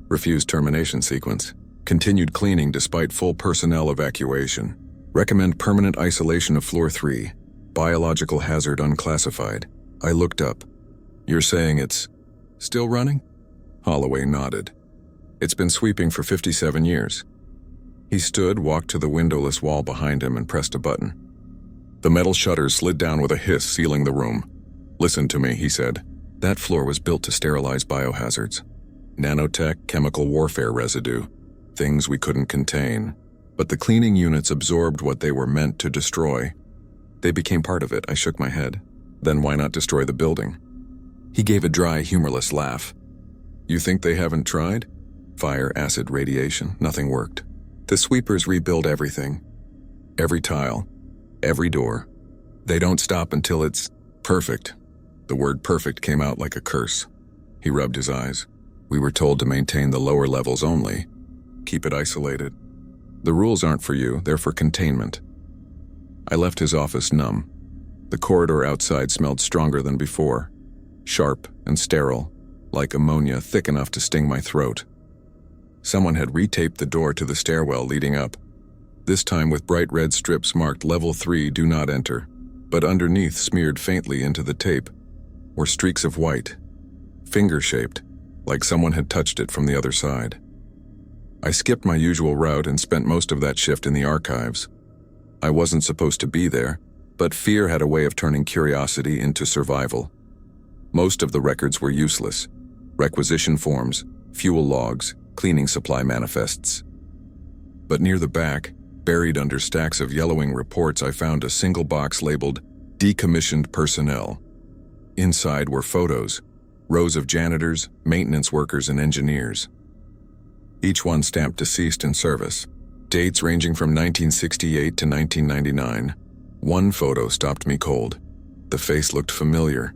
Refused termination sequence. Continued cleaning despite full personnel evacuation. Recommend permanent isolation of Floor 3. Biological hazard unclassified. I looked up. You're saying it's still running? Holloway nodded. It's been sweeping for 57 years. He stood, walked to the windowless wall behind him, and pressed a button. The metal shutters slid down with a hiss, sealing the room. Listen to me, he said. That floor was built to sterilize biohazards. Nanotech, chemical warfare residue. Things we couldn't contain. But the cleaning units absorbed what they were meant to destroy. They became part of it. I shook my head. Then why not destroy the building? He gave a dry, humorless laugh. You think they haven't tried? Fire, acid, radiation, nothing worked. The sweepers rebuild everything. Every tile. Every door. They don't stop until it's perfect. The word perfect came out like a curse. He rubbed his eyes. We were told to maintain the lower levels only. Keep it isolated. The rules aren't for you, they're for containment. I left his office numb. The corridor outside smelled stronger than before. Sharp and sterile, like ammonia thick enough to sting my throat. Someone had retaped the door to the stairwell leading up. This time with bright red strips marked Level 3 Do Not Enter, but underneath, smeared faintly into the tape, were streaks of white, finger-shaped, like someone had touched it from the other side. I skipped my usual route and spent most of that shift in the archives. I wasn't supposed to be there, but fear had a way of turning curiosity into survival. Most of the records were useless. Requisition forms, fuel logs, cleaning supply manifests. But near the back, buried under stacks of yellowing reports, I found a single box labeled Decommissioned Personnel. Inside were photos, rows of janitors, maintenance workers, and engineers. Each one stamped deceased in service. Dates ranging from 1968 to 1999. One photo stopped me cold. The face looked familiar.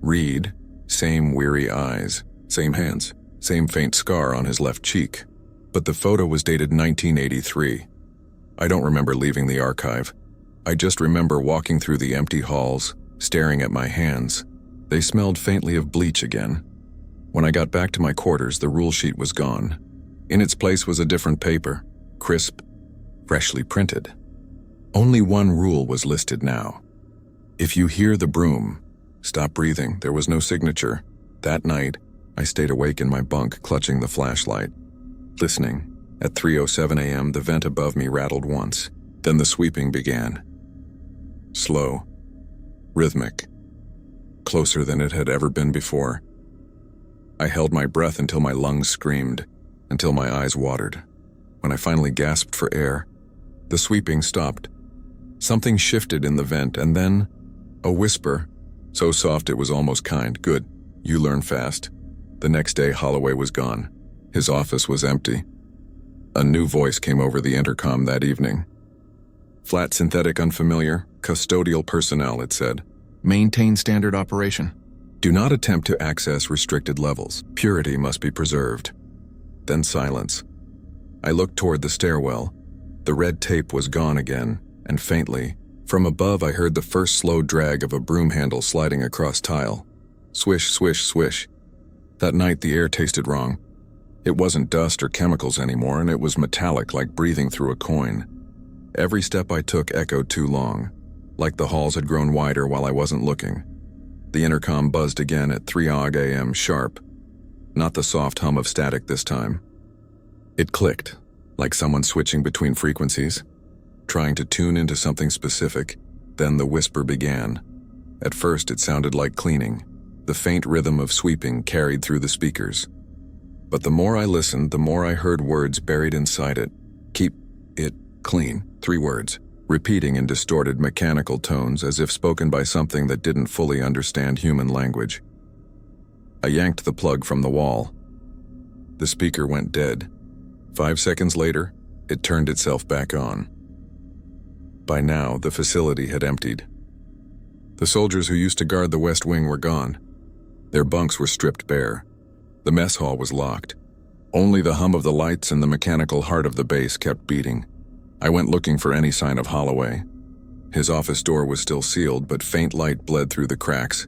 Reed, same weary eyes, same hands, same faint scar on his left cheek. But the photo was dated 1983. I don't remember leaving the archive. I just remember walking through the empty halls, staring at my hands. They smelled faintly of bleach again. When I got back to my quarters, the rule sheet was gone. In its place was a different paper, crisp, freshly printed. Only one rule was listed now. If you hear the broom, stop breathing. There was no signature. That night, I stayed awake in my bunk, clutching the flashlight. Listening. At 3:07 a.m., the vent above me rattled once. Then the sweeping began. Slow. Rhythmic. Closer than it had ever been before. I held my breath until my lungs screamed, until my eyes watered. When I finally gasped for air, the sweeping stopped. Something shifted in the vent, and then a whisper, so soft it was almost kind. Good. You learn fast. The next day, Holloway was gone. His office was empty. A new voice came over the intercom that evening. Flat, synthetic, unfamiliar, custodial personnel, it said. Maintain standard operation. Do not attempt to access restricted levels. Purity must be preserved. Then silence. I looked toward the stairwell. The red tape was gone again, and faintly, from above I heard the first slow drag of a broom handle sliding across tile. Swish, swish, swish. That night the air tasted wrong. It wasn't dust or chemicals anymore, and it was metallic, like breathing through a coin. Every step I took echoed too long, like the halls had grown wider while I wasn't looking. The intercom buzzed again at 3 a.m. sharp. Not the soft hum of static this time. It clicked, like someone switching between frequencies, trying to tune into something specific. Then the whisper began. At first it sounded like cleaning. The faint rhythm of sweeping carried through the speakers. But the more I listened, the more I heard words buried inside it. Keep it clean. 3 words, repeating in distorted mechanical tones as if spoken by something that didn't fully understand human language. I yanked the plug from the wall. The speaker went dead. 5 seconds later, it turned itself back on. By now, the facility had emptied. The soldiers who used to guard the West Wing were gone. Their bunks were stripped bare. The mess hall was locked. Only the hum of the lights and the mechanical heart of the base kept beating. I went looking for any sign of Holloway. His office door was still sealed, but faint light bled through the cracks.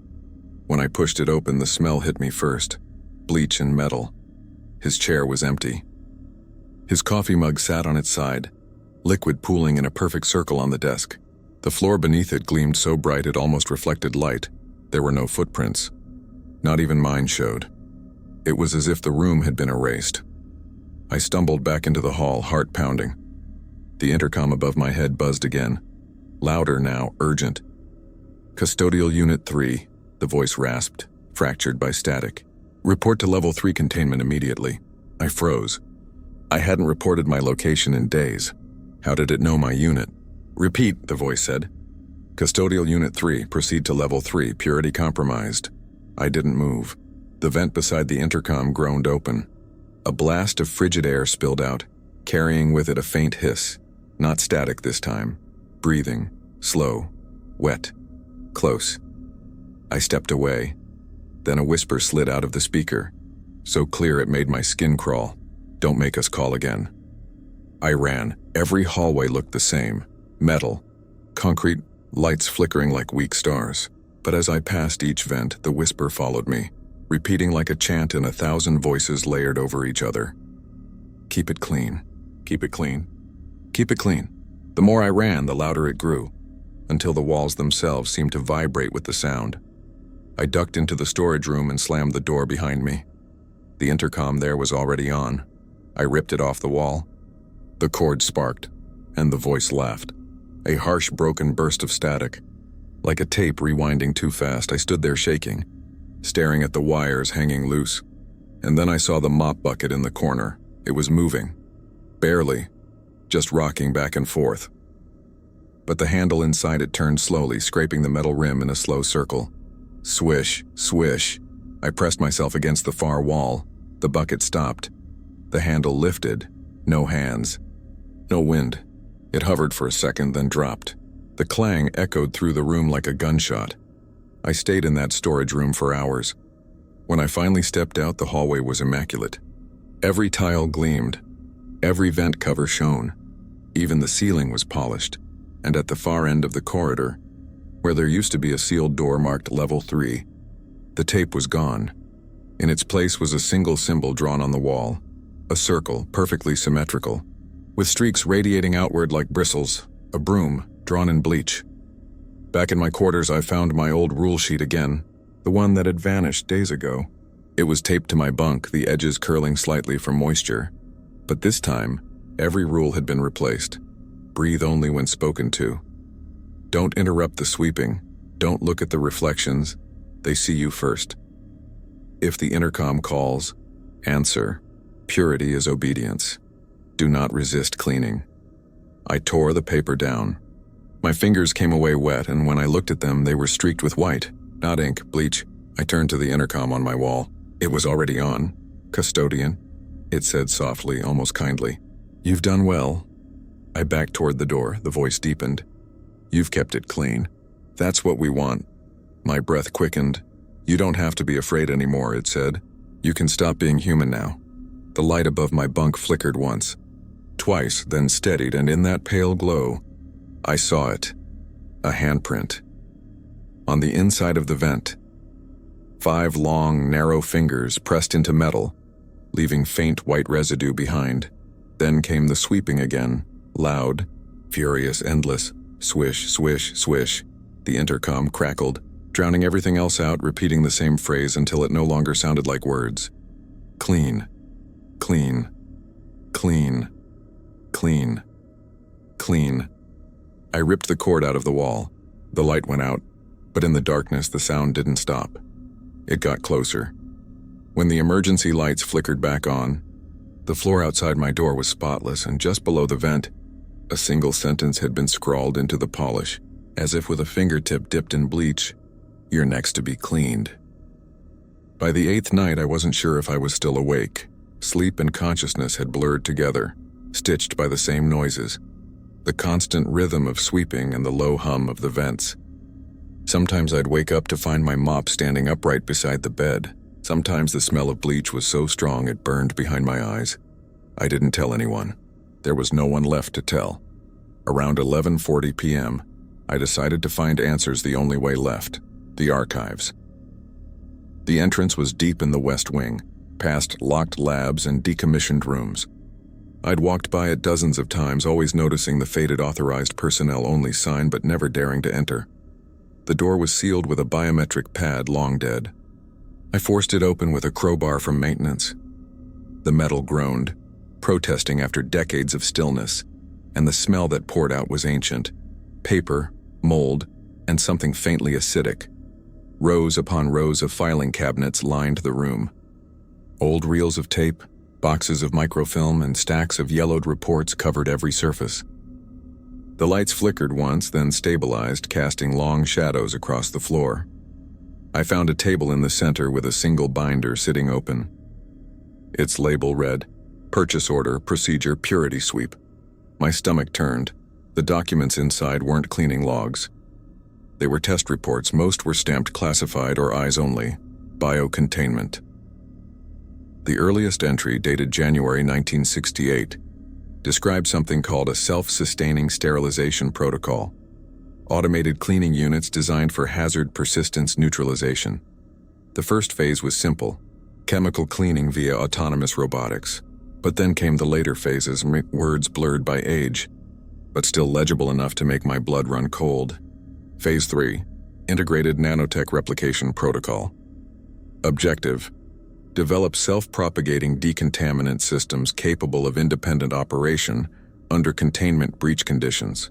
When I pushed it open, the smell hit me first. Bleach and metal. His chair was empty. His coffee mug sat on its side, liquid pooling in a perfect circle on the desk. The floor beneath it gleamed so bright it almost reflected light. There were no footprints. Not even mine showed. It was as if the room had been erased. I stumbled back into the hall, heart pounding. The intercom above my head buzzed again. Louder now, urgent. "Custodial Unit 3, the voice rasped, fractured by static. "Report to Level 3 containment immediately." I froze. I hadn't reported my location in days. How did it know my unit? "Repeat," the voice said. "Custodial Unit 3, proceed to Level 3, purity compromised." I didn't move. The vent beside the intercom groaned open. A blast of frigid air spilled out, carrying with it a faint hiss. Not static this time. Breathing. Slow. Wet. Close. I stepped away. Then a whisper slid out of the speaker, so clear it made my skin crawl. "Don't make us call again." I ran. Every hallway looked the same. Metal. Concrete. Lights flickering like weak stars. But as I passed each vent, the whisper followed me, repeating like a chant in 1,000 voices layered over each other. "Keep it clean. Keep it clean. Keep it clean." The more I ran, the louder it grew, until the walls themselves seemed to vibrate with the sound. I ducked into the storage room and slammed the door behind me. The intercom there was already on. I ripped it off the wall. The cord sparked, and the voice laughed. A harsh, broken burst of static. Like a tape rewinding too fast, I stood there shaking, staring at the wires hanging loose. And then I saw the mop bucket in the corner. It was moving. Barely. Just rocking back and forth. But the handle inside it turned slowly, scraping the metal rim in a slow circle. Swish, swish. I pressed myself against the far wall. The bucket stopped. The handle lifted. No hands. No wind. It hovered for a second, then dropped. The clang echoed through the room like a gunshot. I stayed in that storage room for hours. When I finally stepped out, the hallway was immaculate. Every tile gleamed. Every vent cover shone. Even the ceiling was polished. And at the far end of the corridor, where there used to be a sealed door marked Level 3, the tape was gone. In its place was a single symbol drawn on the wall. A circle, perfectly symmetrical, with streaks radiating outward like bristles, a broom, drawn in bleach. Back in my quarters, I found my old rule sheet again, the one that had vanished days ago. It was taped to my bunk, the edges curling slightly from moisture. But this time, every rule had been replaced. Breathe only when spoken to. Don't interrupt the sweeping. Don't look at the reflections. They see you first. If the intercom calls, answer. Purity is obedience. Do not resist cleaning. I tore the paper down. My fingers came away wet, and when I looked at them, they were streaked with white, not ink, bleach. I turned to the intercom on my wall. It was already on. "Custodian," it said softly, almost kindly. "You've done well." I backed toward the door, the voice deepened. "You've kept it clean. That's what we want." My breath quickened. "You don't have to be afraid anymore," it said. "You can stop being human now." The light above my bunk flickered once, twice, then steadied, and in that pale glow, I saw it. A handprint. On the inside of the vent. 5 long, narrow fingers pressed into metal, leaving faint white residue behind. Then came the sweeping again, loud, furious, endless. Swish, swish, swish. The intercom crackled, drowning everything else out, repeating the same phrase until it no longer sounded like words. Clean. Clean. Clean. Clean. Clean. I ripped the cord out of the wall. The light went out, but in the darkness the sound didn't stop. It got closer. When the emergency lights flickered back on, the floor outside my door was spotless, and just below the vent, a single sentence had been scrawled into the polish, as if with a fingertip dipped in bleach. "You're next to be cleaned." By the 8th night, I wasn't sure if I was still awake. Sleep and consciousness had blurred together, stitched by the same noises. The constant rhythm of sweeping and the low hum of the vents. Sometimes I'd wake up to find my mop standing upright beside the bed. Sometimes the smell of bleach was so strong it burned behind my eyes. I didn't tell anyone. There was no one left to tell. Around 11:40 p.m., I decided to find answers the only way left: the archives. The entrance was deep in the west wing, past locked labs and decommissioned rooms. I'd walked by it dozens of times, always noticing the faded authorized personnel only sign but never daring to enter. The door was sealed with a biometric pad long dead. I forced it open with a crowbar from maintenance. The metal groaned, protesting after decades of stillness, and the smell that poured out was ancient: paper, mold, and something faintly acidic. Rows upon rows of filing cabinets lined the room. Old reels of tape, boxes of microfilm, and stacks of yellowed reports covered every surface. The lights flickered once, then stabilized, casting long shadows across the floor. I found a table in the center with a single binder sitting open. Its label read, "Purchase Order, Procedure, Purity Sweep." My stomach turned. The documents inside weren't cleaning logs. They were test reports. Most were stamped classified or eyes only. Biocontainment. The earliest entry, dated January 1968, described something called a self-sustaining sterilization protocol. Automated cleaning units designed for hazard persistence neutralization. The first phase was simple: chemical cleaning via autonomous robotics. But then came the later phases, words blurred by age, but still legible enough to make my blood run cold. Phase 3, Integrated Nanotech Replication Protocol. Objective: develop self-propagating decontaminant systems capable of independent operation under containment breach conditions.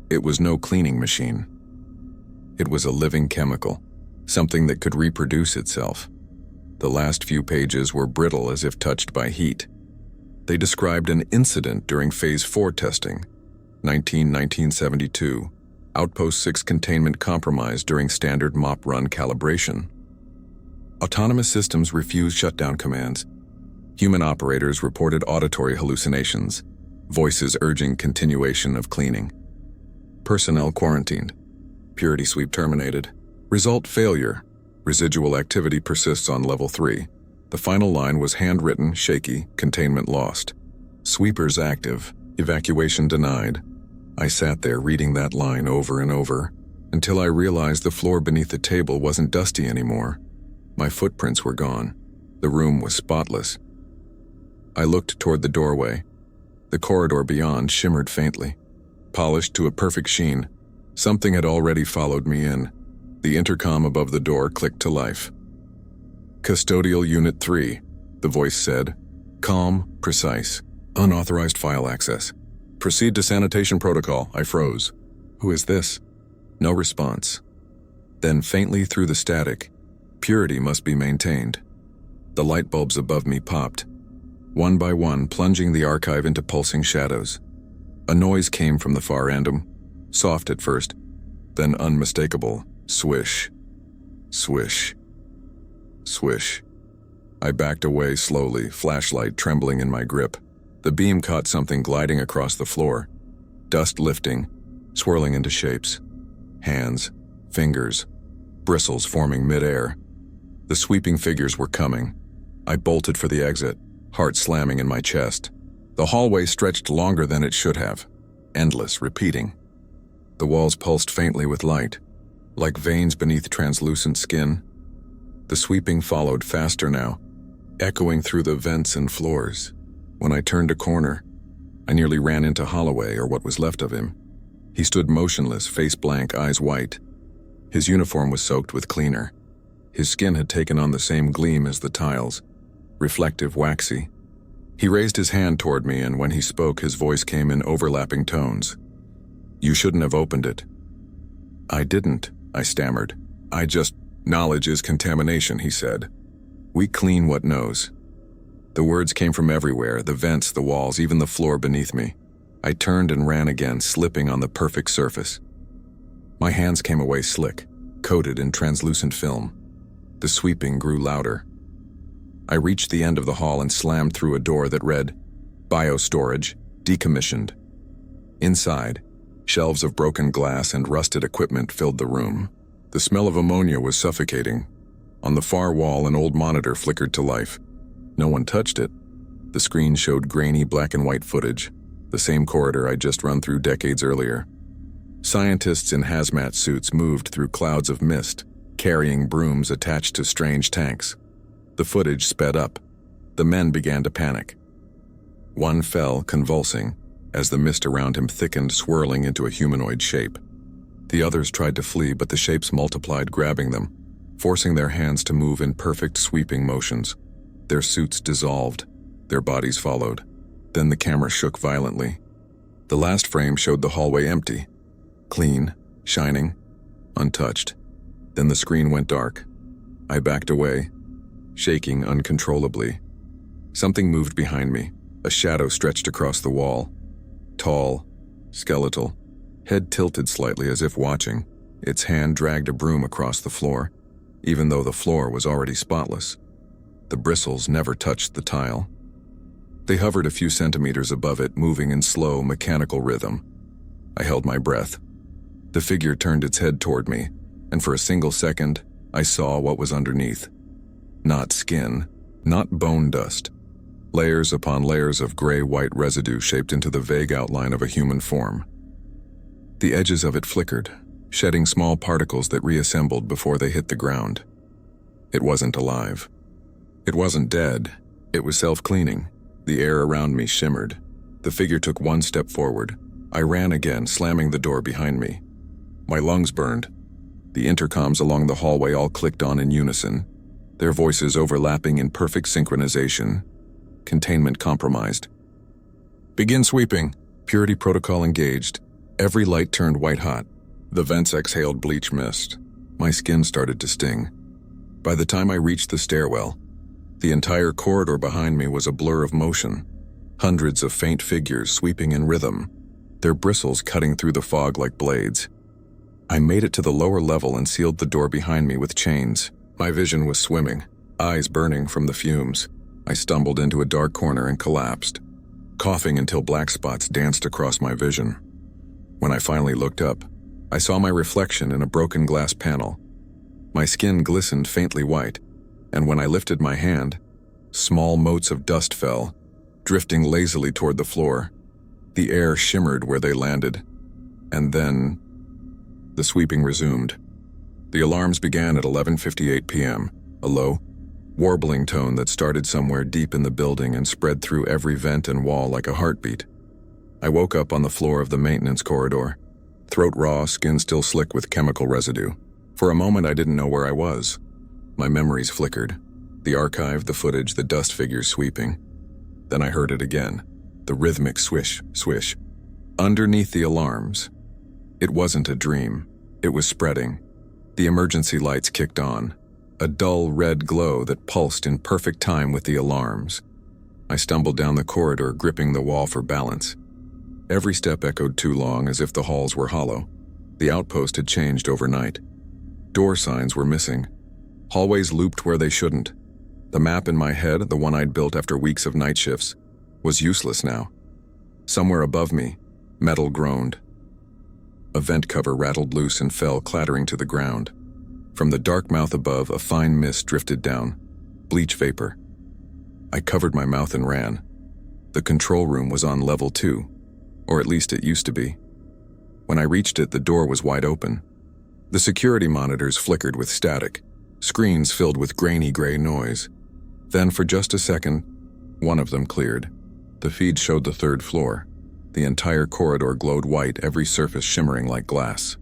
It was no cleaning machine. It was a living chemical, something that could reproduce itself. The last few pages were brittle as if touched by heat. They described an incident during Phase 4 testing, 1972, Outpost 6 containment compromised during standard mop run calibration. Autonomous systems refused shutdown commands. Human operators reported auditory hallucinations, voices urging continuation of cleaning. Personnel quarantined. Purity sweep terminated. Result: failure. Residual activity persists on level 3. The final line was handwritten, shaky, containment lost. Sweepers active, evacuation denied. I sat there reading that line over and over, until I realized the floor beneath the table wasn't dusty anymore. My footprints were gone. The room was spotless. I looked toward the doorway. The corridor beyond shimmered faintly, polished to a perfect sheen. Something had already followed me in. The intercom above the door clicked to life. "Custodial Unit 3, the voice said. Calm, precise. Unauthorized file access. Proceed to sanitation protocol." I froze. "Who is this?" No response. Then faintly through the static, "Purity must be maintained." The light bulbs above me popped, one by one plunging the archive into pulsing shadows. A noise came from the far end, soft at first, then unmistakable. Swish. Swish. Swish. I backed away slowly, flashlight trembling in my grip. The beam caught something gliding across the floor, dust lifting, swirling into shapes. Hands, fingers, bristles forming midair. The sweeping figures were coming. I bolted for the exit, heart slamming in my chest. The hallway stretched longer than it should have, endless, repeating. The walls pulsed faintly with light, like veins beneath translucent skin. The sweeping followed faster now, echoing through the vents and floors. When I turned a corner, I nearly ran into Holloway, or what was left of him. He stood motionless, face blank, eyes white. His uniform was soaked with cleaner. His skin had taken on the same gleam as the tiles, reflective, waxy. He raised his hand toward me, and when he spoke, his voice came in overlapping tones. "You shouldn't have opened it." "I didn't," I stammered. Knowledge is contamination," he said. "We clean what knows." The words came from everywhere, the vents, the walls, even the floor beneath me. I turned and ran again, slipping on the perfect surface. My hands came away slick, coated in translucent film. The sweeping grew louder. I reached the end of the hall and slammed through a door that read, "Biostorage, decommissioned." Inside, shelves of broken glass and rusted equipment filled the room. The smell of ammonia was suffocating. On the far wall, an old monitor flickered to life. No one touched it. The screen showed grainy black and white footage, the same corridor I'd just run through decades earlier. Scientists in hazmat suits moved through clouds of mist, carrying brooms attached to strange tanks. The footage sped up. The men began to panic. One fell, convulsing, as the mist around him thickened, swirling into a humanoid shape. The others tried to flee, but the shapes multiplied, grabbing them, forcing their hands to move in perfect sweeping motions. Their suits dissolved. Their bodies followed. Then the camera shook violently. The last frame showed the hallway empty, clean, shining, untouched. Then the screen went dark. I backed away, shaking uncontrollably. Something moved behind me. A shadow stretched across the wall. Tall, skeletal, head tilted slightly as if watching. Its hand dragged a broom across the floor, even though the floor was already spotless. The bristles never touched the tile. They hovered a few centimeters above it, moving in slow, mechanical rhythm. I held my breath. The figure turned its head toward me, and for a single second, I saw what was underneath. Not skin, not bone dust. Layers upon layers of gray-white residue shaped into the vague outline of a human form. The edges of it flickered, shedding small particles that reassembled before they hit the ground. It wasn't alive. It wasn't dead. It was self-cleaning. The air around me shimmered. The figure took one step forward. I ran again, slamming the door behind me. My lungs burned. The intercoms along the hallway all clicked on in unison, their voices overlapping in perfect synchronization. Containment compromised. Begin sweeping. Purity protocol engaged. Every light turned white-hot. The vents exhaled bleach mist. My skin started to sting. By the time I reached the stairwell, the entire corridor behind me was a blur of motion. Hundreds of faint figures sweeping in rhythm, their bristles cutting through the fog like blades. I made it to the lower level and sealed the door behind me with chains. My vision was swimming, eyes burning from the fumes. I stumbled into a dark corner and collapsed, coughing until black spots danced across my vision. When I finally looked up, I saw my reflection in a broken glass panel. My skin glistened faintly white, and when I lifted my hand, small motes of dust fell, drifting lazily toward the floor. The air shimmered where they landed, and then the sweeping resumed. The alarms began at 11:58 p.m., a low, warbling tone that started somewhere deep in the building and spread through every vent and wall like a heartbeat. I woke up on the floor of the maintenance corridor, throat raw, skin still slick with chemical residue. For a moment I didn't know where I was. My memories flickered. The archive, the footage, the dust figures sweeping. Then I heard it again, the rhythmic swish, swish. Underneath the alarms. It wasn't a dream. It was spreading. The emergency lights kicked on, a dull red glow that pulsed in perfect time with the alarms. I stumbled down the corridor, gripping the wall for balance. Every step echoed too long, as if the halls were hollow. The outpost had changed overnight. Door signs were missing. Hallways looped where they shouldn't. The map in my head, the one I'd built after weeks of night shifts, was useless now. Somewhere above me, metal groaned. A vent cover rattled loose and fell clattering to the ground. From the dark mouth above, a fine mist drifted down, bleach vapor. I covered my mouth and ran. The control room was on level 2, or at least it used to be. When I reached it, the door was wide open. The security monitors flickered with static, screens filled with grainy gray noise. Then, for just a second, one of them cleared. The feed showed the 3rd floor. The entire corridor glowed white, every surface shimmering like glass.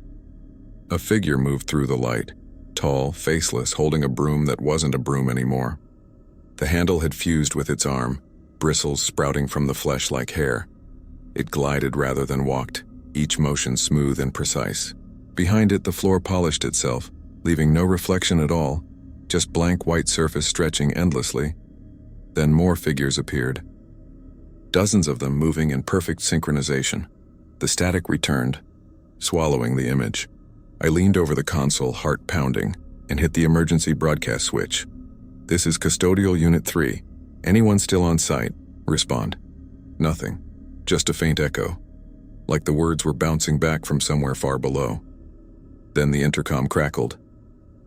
A figure moved through the light, tall, faceless, holding a broom that wasn't a broom anymore. The handle had fused with its arm, bristles sprouting from the flesh like hair. It glided rather than walked, each motion smooth and precise. Behind it, the floor polished itself, leaving no reflection at all, just blank white surface stretching endlessly. Then more figures appeared. Dozens of them moving in perfect synchronization. The static returned, swallowing the image. I leaned over the console, heart pounding, and hit the emergency broadcast switch. "This is Custodial Unit 3. Anyone still on site? Respond." Nothing. Just a faint echo, like the words were bouncing back from somewhere far below. Then the intercom crackled.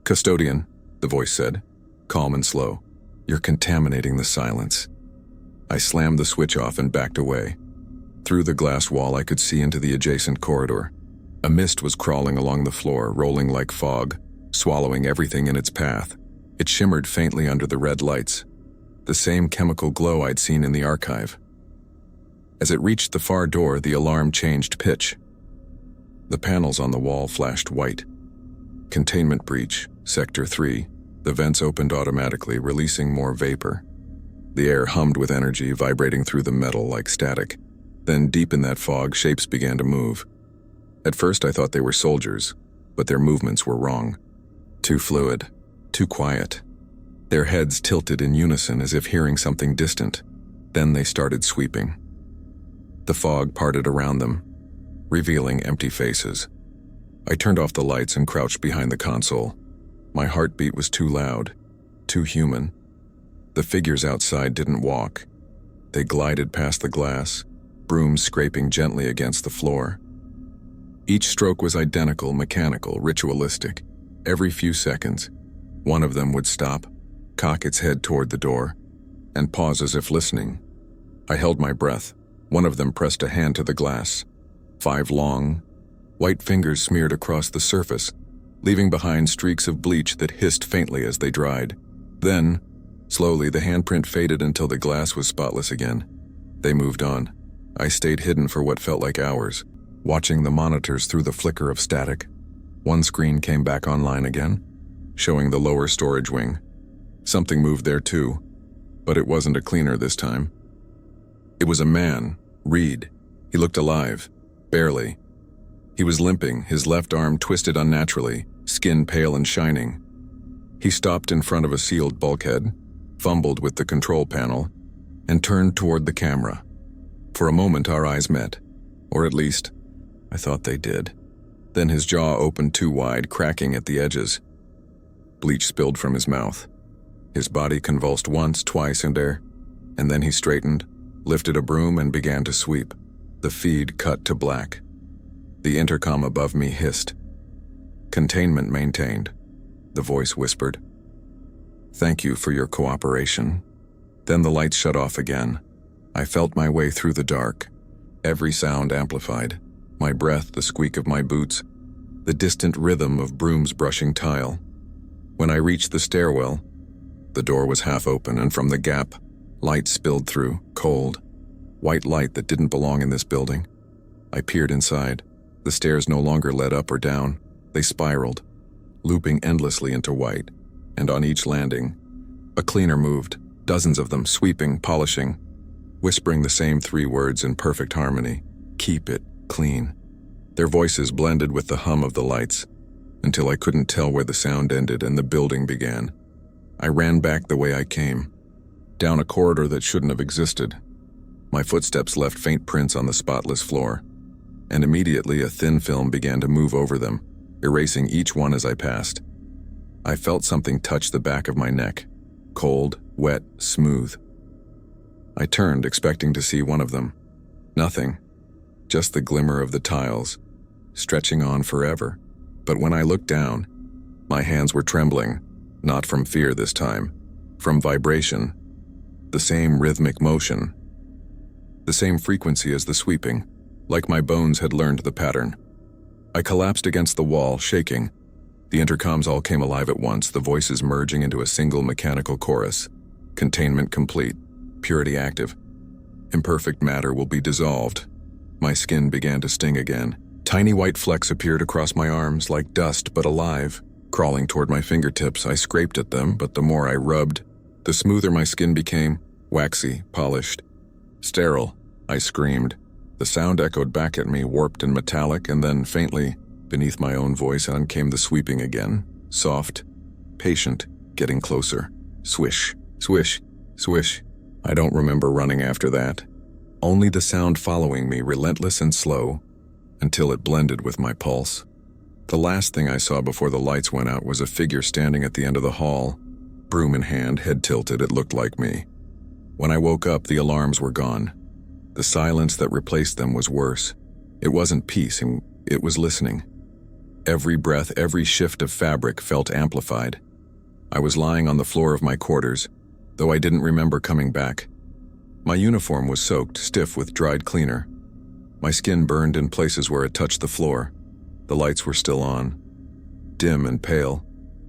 "Custodian, the voice said, calm and slow. "You're contaminating the silence." I slammed the switch off and backed away. Through the glass wall, I could see into the adjacent corridor. A mist was crawling along the floor, rolling like fog, swallowing everything in its path. It shimmered faintly under the red lights, the same chemical glow I'd seen in the archive. As it reached the far door, the alarm changed pitch. The panels on the wall flashed white. "Containment breach, Sector 3. The vents opened automatically, releasing more vapor." The air hummed with energy, vibrating through the metal like static. Then, deep in that fog, shapes began to move. At first, I thought they were soldiers, but their movements were wrong. Too fluid, too quiet. Their heads tilted in unison as if hearing something distant. Then they started sweeping. The fog parted around them, revealing empty faces. I turned off the lights and crouched behind the console. My heartbeat was too loud, too human. The figures outside didn't walk. They glided past the glass, brooms scraping gently against the floor. Each stroke was identical, mechanical, ritualistic. Every few seconds, one of them would stop, cock its head toward the door, and pause as if listening. I held my breath. One of them pressed a hand to the glass. 5 long, white fingers smeared across the surface, leaving behind streaks of bleach that hissed faintly as they dried. Then, slowly, the handprint faded until the glass was spotless again. They moved on. I stayed hidden for what felt like hours, watching the monitors through the flicker of static. One screen came back online again, showing the lower storage wing. Something moved there too, but it wasn't a cleaner this time. It was a man, Reed. He looked alive, barely. He was limping, his left arm twisted unnaturally, skin pale and shining. He stopped in front of a sealed bulkhead, fumbled with the control panel, and turned toward the camera. For a moment our eyes met, or at least, I thought they did. Then his jaw opened too wide, cracking at the edges. Bleach spilled from his mouth. His body convulsed once, twice, and then he straightened, lifted a broom, and began to sweep. The feed cut to black. The intercom above me hissed. "Containment maintained," the voice whispered. "Thank you for your cooperation." Then the lights shut off again. I felt my way through the dark, every sound amplified. My breath, the squeak of my boots, the distant rhythm of brooms brushing tile. When I reached the stairwell, the door was half open, and from the gap, light spilled through, cold, white light that didn't belong in this building. I peered inside. The stairs no longer led up or down. They spiraled, looping endlessly into white, and on each landing, a cleaner moved, dozens of them, sweeping, polishing, whispering the same 3 words in perfect harmony: "Keep it clean." Their voices blended with the hum of the lights, until I couldn't tell where the sound ended and the building began. I ran back the way I came, down a corridor that shouldn't have existed. My footsteps left faint prints on the spotless floor, and immediately a thin film began to move over them, erasing each one as I passed. I felt something touch the back of my neck, cold, wet, smooth. I turned, expecting to see one of them. Nothing, just the glimmer of the tiles, stretching on forever. But when I looked down, my hands were trembling, not from fear this time, from vibration. The same rhythmic motion, the same frequency as the sweeping, like my bones had learned the pattern. I collapsed against the wall, shaking. The intercoms all came alive at once, the voices merging into a single mechanical chorus. Containment complete, purity active. Imperfect matter will be dissolved. My skin began to sting again. Tiny white flecks appeared across my arms, like dust but alive. Crawling toward my fingertips, I scraped at them, but the more I rubbed, the smoother my skin became, waxy, polished. "Sterile," I screamed. The sound echoed back at me, warped and metallic, and then faintly, beneath my own voice, on came the sweeping again. Soft, patient, getting closer. Swish, swish, swish. I don't remember running after that. Only the sound following me, relentless and slow, until it blended with my pulse. The last thing I saw before the lights went out was a figure standing at the end of the hall. Broom in hand, head tilted, it looked like me. When I woke up, the alarms were gone. The silence that replaced them was worse. It wasn't peace, it was listening. Every breath, every shift of fabric felt amplified. I was lying on the floor of my quarters, though I didn't remember coming back. My uniform was soaked, stiff with dried cleaner. My skin burned in places where it touched the floor. The lights were still on, dim and pale,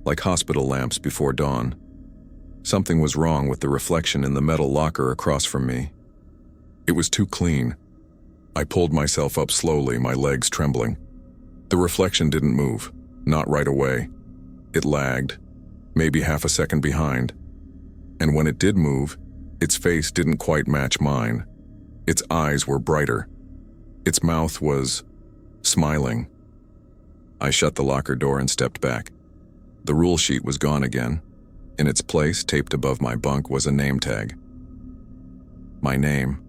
like hospital lamps before dawn. Something was wrong with the reflection in the metal locker across from me. It was too clean. I pulled myself up slowly, my legs trembling. The reflection didn't move, not right away. It lagged, maybe half a second behind. And when it did move, its face didn't quite match mine. Its eyes were brighter. Its mouth was smiling. I shut the locker door and stepped back. The rule sheet was gone again. In its place, taped above my bunk, was a name tag. My name,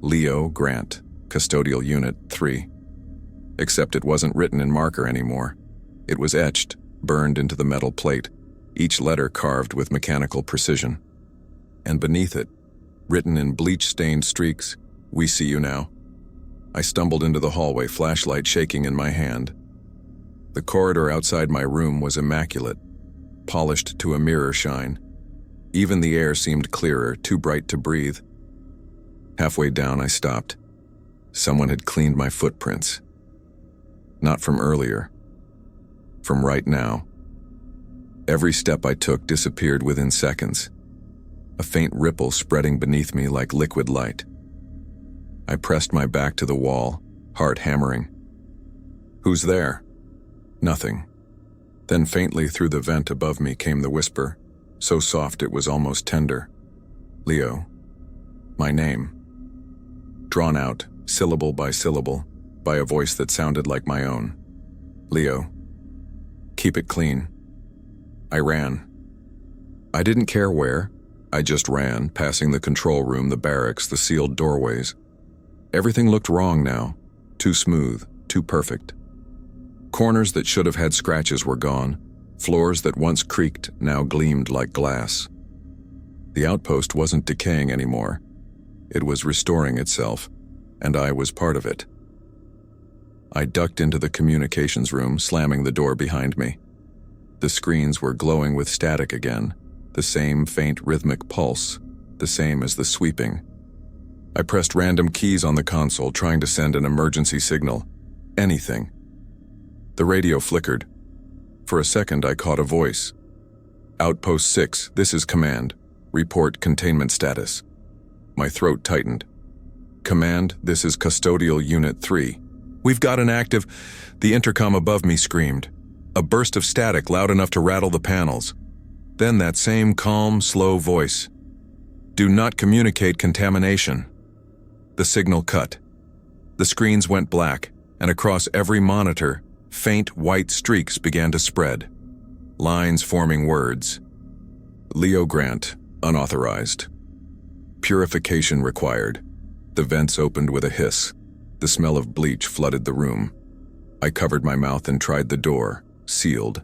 Leo Grant, Custodial Unit 3. Except it wasn't written in marker anymore. It was etched, burned into the metal plate, each letter carved with mechanical precision. And beneath it, written in bleach-stained streaks, "We see you now." I stumbled into the hallway, flashlight shaking in my hand. The corridor outside my room was immaculate, polished to a mirror shine. Even the air seemed clearer, too bright to breathe. Halfway down, I stopped. Someone had cleaned my footprints. Not from earlier. From right now. Every step I took disappeared within seconds, a faint ripple spreading beneath me like liquid light. I pressed my back to the wall, heart hammering. "Who's there?" Nothing. Then faintly through the vent above me came the whisper, so soft it was almost tender. "Leo." My name. Drawn out, syllable by syllable, by a voice that sounded like my own. "Leo. Keep it clean." I ran. I didn't care where. I just ran, passing the control room, the barracks, the sealed doorways. Everything looked wrong now. Too smooth, too perfect. Corners that should have had scratches were gone. Floors that once creaked now gleamed like glass. The outpost wasn't decaying anymore. It was restoring itself, and I was part of it. I ducked into the communications room, slamming the door behind me. The screens were glowing with static again, the same faint rhythmic pulse, the same as the sweeping. I pressed random keys on the console, trying to send an emergency signal. Anything. The radio flickered. For a second, I caught a voice. "Outpost 6, this is Command. Report containment status." My throat tightened. "Command, this is Custodial Unit 3. We've got an active..." The intercom above me screamed. A burst of static loud enough to rattle the panels. Then that same calm, slow voice. "Do not communicate contamination." The signal cut. The screens went black, and across every monitor, faint white streaks began to spread. Lines forming words. "Leo Grant, unauthorized. Purification required." The vents opened with a hiss. The smell of bleach flooded the room. I covered my mouth and tried the door, sealed.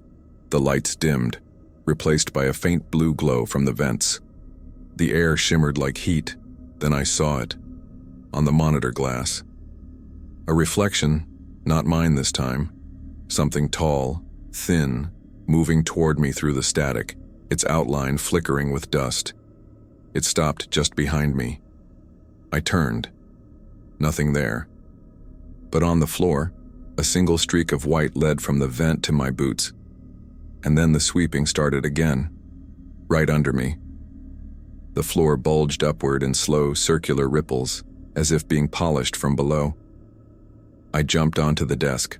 The lights dimmed, replaced by a faint blue glow from the vents. The air shimmered like heat. Then I saw it. On the monitor glass. A reflection, not mine this time. Something tall, thin, moving toward me through the static, its outline flickering with dust. It stopped just behind me. I turned. Nothing there. But on the floor, a single streak of white led from the vent to my boots. And then the sweeping started again, right under me. The floor bulged upward in slow, circular ripples, as if being polished from below. I jumped onto the desk.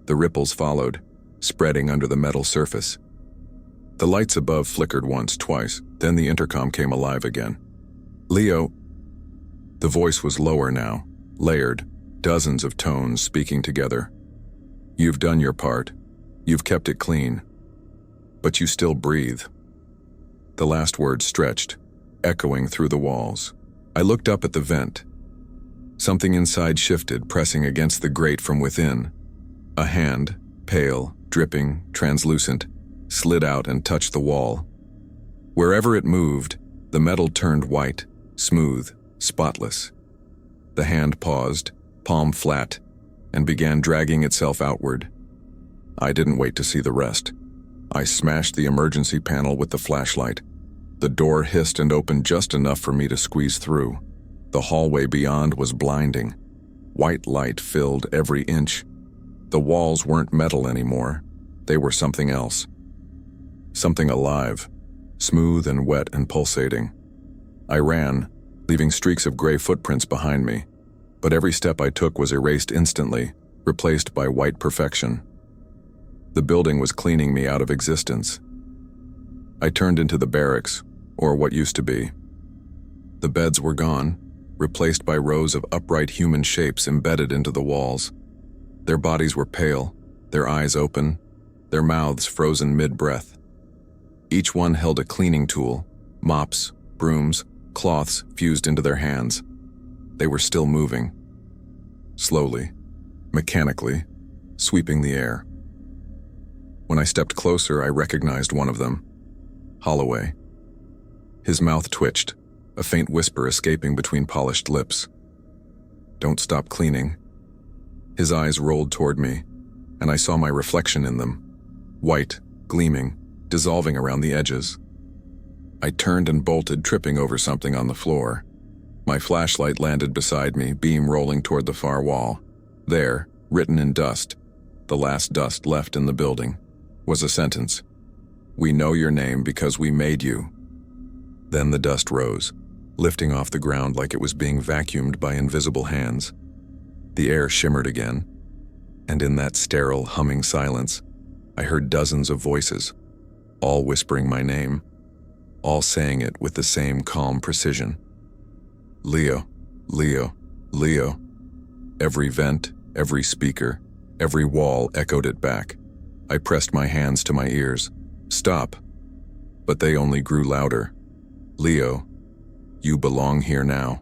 The ripples followed, spreading under the metal surface. The lights above flickered once, twice, then the intercom came alive again. "Leo." The voice was lower now, layered, dozens of tones speaking together. "You've done your part. You've kept it clean. But you still breathe." The last word stretched, echoing through the walls. I looked up at the vent. Something inside shifted, pressing against the grate from within. A hand, pale, dripping, translucent, slid out and touched the wall. Wherever it moved, the metal turned white, smooth, spotless. The hand paused, palm flat, and began dragging itself outward. I didn't wait to see the rest. I smashed the emergency panel with the flashlight. The door hissed and opened just enough for me to squeeze through. The hallway beyond was blinding. White light filled every inch. The walls weren't metal anymore. They were something else. Something alive, smooth and wet and pulsating. I ran, leaving streaks of gray footprints behind me, but every step I took was erased instantly, replaced by white perfection. The building was cleaning me out of existence. I turned into the barracks, or what used to be. The beds were gone, replaced by rows of upright human shapes embedded into the walls. Their bodies were pale, their eyes open, their mouths frozen mid-breath. Each one held a cleaning tool, mops, brooms, cloths fused into their hands. They were still moving. Slowly, mechanically, sweeping the air. When I stepped closer, I recognized one of them, Holloway. His mouth twitched, a faint whisper escaping between polished lips. "Don't stop cleaning." His eyes rolled toward me, and I saw my reflection in them, white, gleaming, dissolving around the edges. I turned and bolted, tripping over something on the floor. My flashlight landed beside me, beam rolling toward the far wall. There, written in dust, the last dust left in the building, was a sentence. "We know your name because we made you." Then the dust rose, lifting off the ground like it was being vacuumed by invisible hands. The air shimmered again, and in that sterile, humming silence, I heard dozens of voices, all whispering my name, all saying it with the same calm precision. Leo, Leo, Leo. Every vent, every speaker, every wall echoed it back. I pressed my hands to my ears. Stop. But they only grew louder. Leo, you belong here now.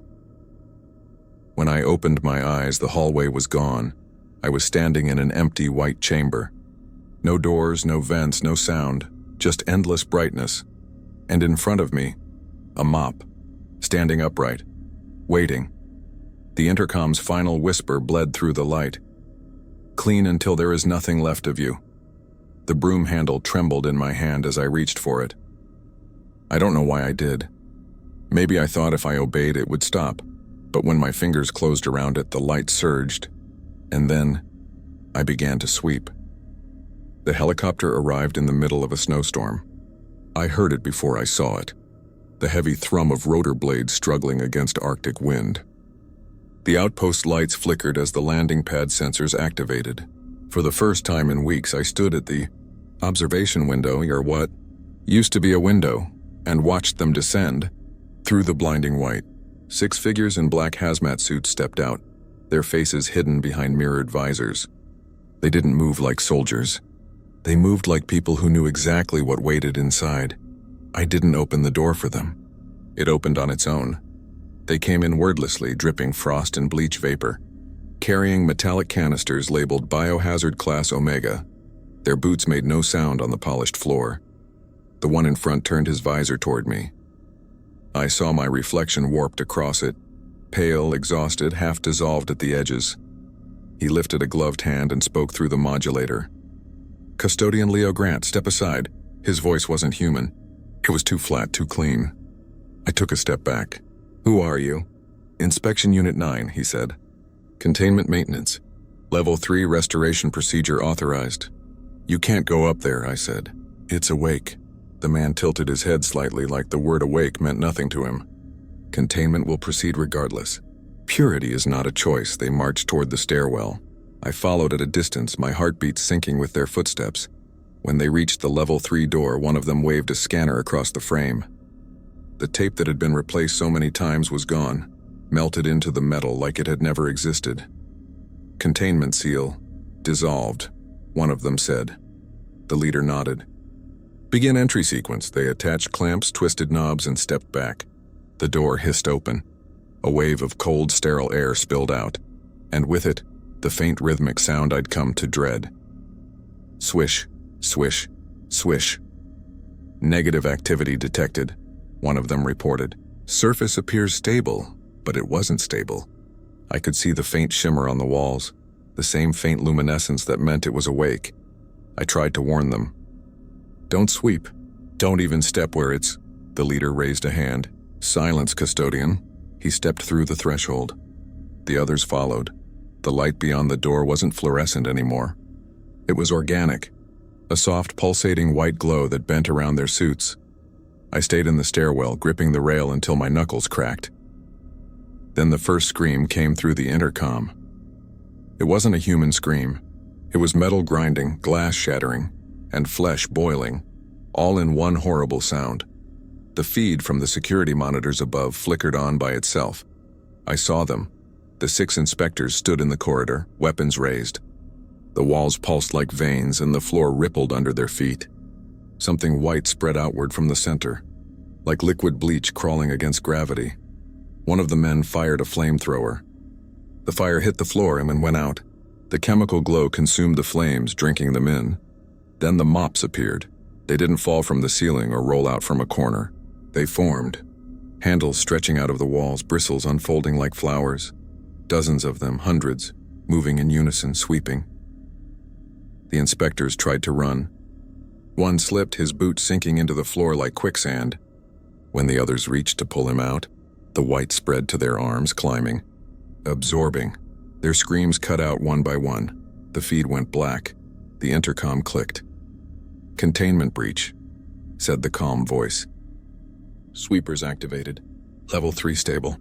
When I opened my eyes, the hallway was gone. I was standing in an empty white chamber. No doors, no vents, no sound, just endless brightness. And in front of me, a mop, standing upright, waiting. The intercom's final whisper bled through the light. "Clean until there is nothing left of you." The broom handle trembled in my hand as I reached for it. I don't know why I did. Maybe I thought if I obeyed it would stop, but when my fingers closed around it, the light surged, and then I began to sweep. The helicopter arrived in the middle of a snowstorm. I heard it before I saw it, the heavy thrum of rotor blades struggling against Arctic wind. The outpost lights flickered as the landing pad sensors activated. For the first time in weeks, I stood at the observation window, or what used to be a window, and watched them descend. Through the blinding white, 6 figures in black hazmat suits stepped out, their faces hidden behind mirrored visors. They didn't move like soldiers. They moved like people who knew exactly what waited inside. I didn't open the door for them. It opened on its own. They came in wordlessly, dripping frost and bleach vapor, carrying metallic canisters labeled Biohazard Class Omega. Their boots made no sound on the polished floor. The one in front turned his visor toward me. I saw my reflection warped across it, pale, exhausted, half dissolved at the edges. He lifted a gloved hand and spoke through the modulator. "Custodian Leo Grant, step aside." His voice wasn't human. It was too flat, too clean. I took a step back. "Who are you?" "Inspection Unit 9, he said. "Containment maintenance. Level 3 restoration procedure authorized." "You can't go up there," I said. "It's awake." The man tilted his head slightly, like the word awake meant nothing to him. "Containment will proceed regardless. Purity is not a choice." They marched toward the stairwell. I followed at a distance, my heartbeat syncing with their footsteps. When they reached the level 3 door, one of them waved a scanner across the frame. The tape that had been replaced so many times was gone, melted into the metal like it had never existed. "Containment seal. Dissolved," one of them said. The leader nodded. "Begin entry sequence." They attached clamps, twisted knobs, and stepped back. The door hissed open. A wave of cold, sterile air spilled out, and with it, the faint rhythmic sound I'd come to dread. Swish, swish, swish. "Negative activity detected," one of them reported. "Surface appears stable," but it wasn't stable. I could see the faint shimmer on the walls, the same faint luminescence that meant it was awake. I tried to warn them. Don't sweep. Don't even step where it's... The leader raised a hand. Silence, Custodian. He stepped through the threshold. The others followed. The light beyond the door wasn't fluorescent anymore. It was organic, a soft, pulsating white glow that bent around their suits. I stayed in the stairwell, gripping the rail until my knuckles cracked. Then the first scream came through the intercom. It wasn't a human scream. It was metal grinding, glass shattering, and flesh boiling, all in one horrible sound. The feed from the security monitors above flickered on by itself. I saw them. The 6 inspectors stood in the corridor, weapons raised. The walls pulsed like veins and the floor rippled under their feet. Something white spread outward from the center, like liquid bleach crawling against gravity. One of the men fired a flamethrower. The fire hit the floor and then went out. The chemical glow consumed the flames, drinking them in. Then the mops appeared. They didn't fall from the ceiling or roll out from a corner. They formed. Handles stretching out of the walls, bristles unfolding like flowers. Dozens of them, hundreds, moving in unison, sweeping. The inspectors tried to run. One slipped, his boot sinking into the floor like quicksand. When the others reached to pull him out, the white spread to their arms, climbing, absorbing. Their screams cut out one by one. The feed went black. The intercom clicked. "Containment breach," said the calm voice. "Sweepers activated. Level 3 stable.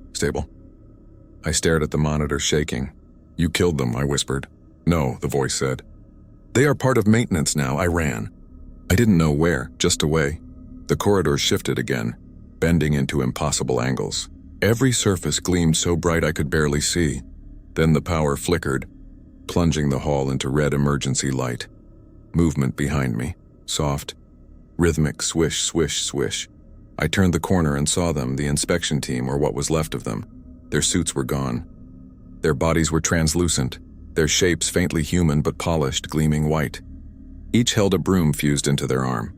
I stared at the monitor, shaking. "You killed them," I whispered. "No," the voice said. "They are part of maintenance now." I ran. I didn't know where, just away. The corridor shifted again, bending into impossible angles. Every surface gleamed so bright I could barely see. Then the power flickered, plunging the hall into red emergency light. Movement behind me, soft, rhythmic swish, swish, swish. I turned the corner and saw them, the inspection team, or what was left of them. Their suits were gone. Their bodies were translucent, their shapes faintly human but polished, gleaming white. Each held a broom fused into their arm.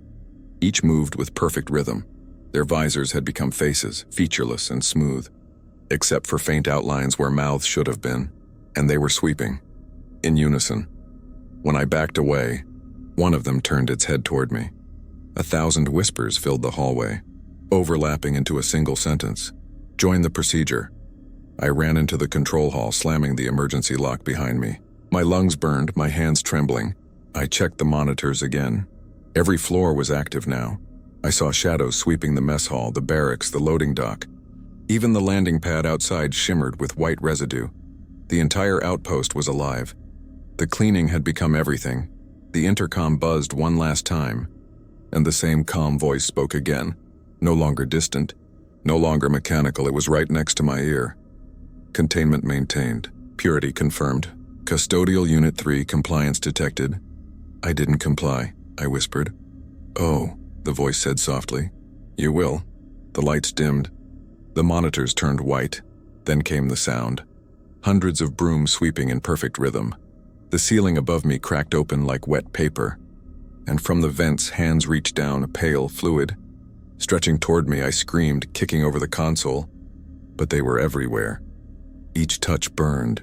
Each moved with perfect rhythm. Their visors had become faces, featureless and smooth, except for faint outlines where mouths should have been, and they were sweeping, in unison. When I backed away, one of them turned its head toward me. 1,000 whispers filled the hallway, overlapping into a single sentence. "Join the procedure." I ran into the control hall, slamming the emergency lock behind me. My lungs burned, my hands trembling. I checked the monitors again. Every floor was active now. I saw shadows sweeping the mess hall, the barracks, the loading dock. Even the landing pad outside shimmered with white residue. The entire outpost was alive. The cleaning had become everything. The intercom buzzed one last time, and the same calm voice spoke again. No longer distant, no longer mechanical, it was right next to my ear. "Containment maintained. Purity confirmed. Custodial Unit 3 compliance detected." I didn't comply, I whispered. "Oh," the voice said softly. "You will." The lights dimmed. The monitors turned white. Then came the sound. Hundreds of brooms sweeping in perfect rhythm. The ceiling above me cracked open like wet paper. And from the vents, hands reached down, a pale fluid. Stretching toward me, I screamed, kicking over the console. But they were everywhere. Each touch burned.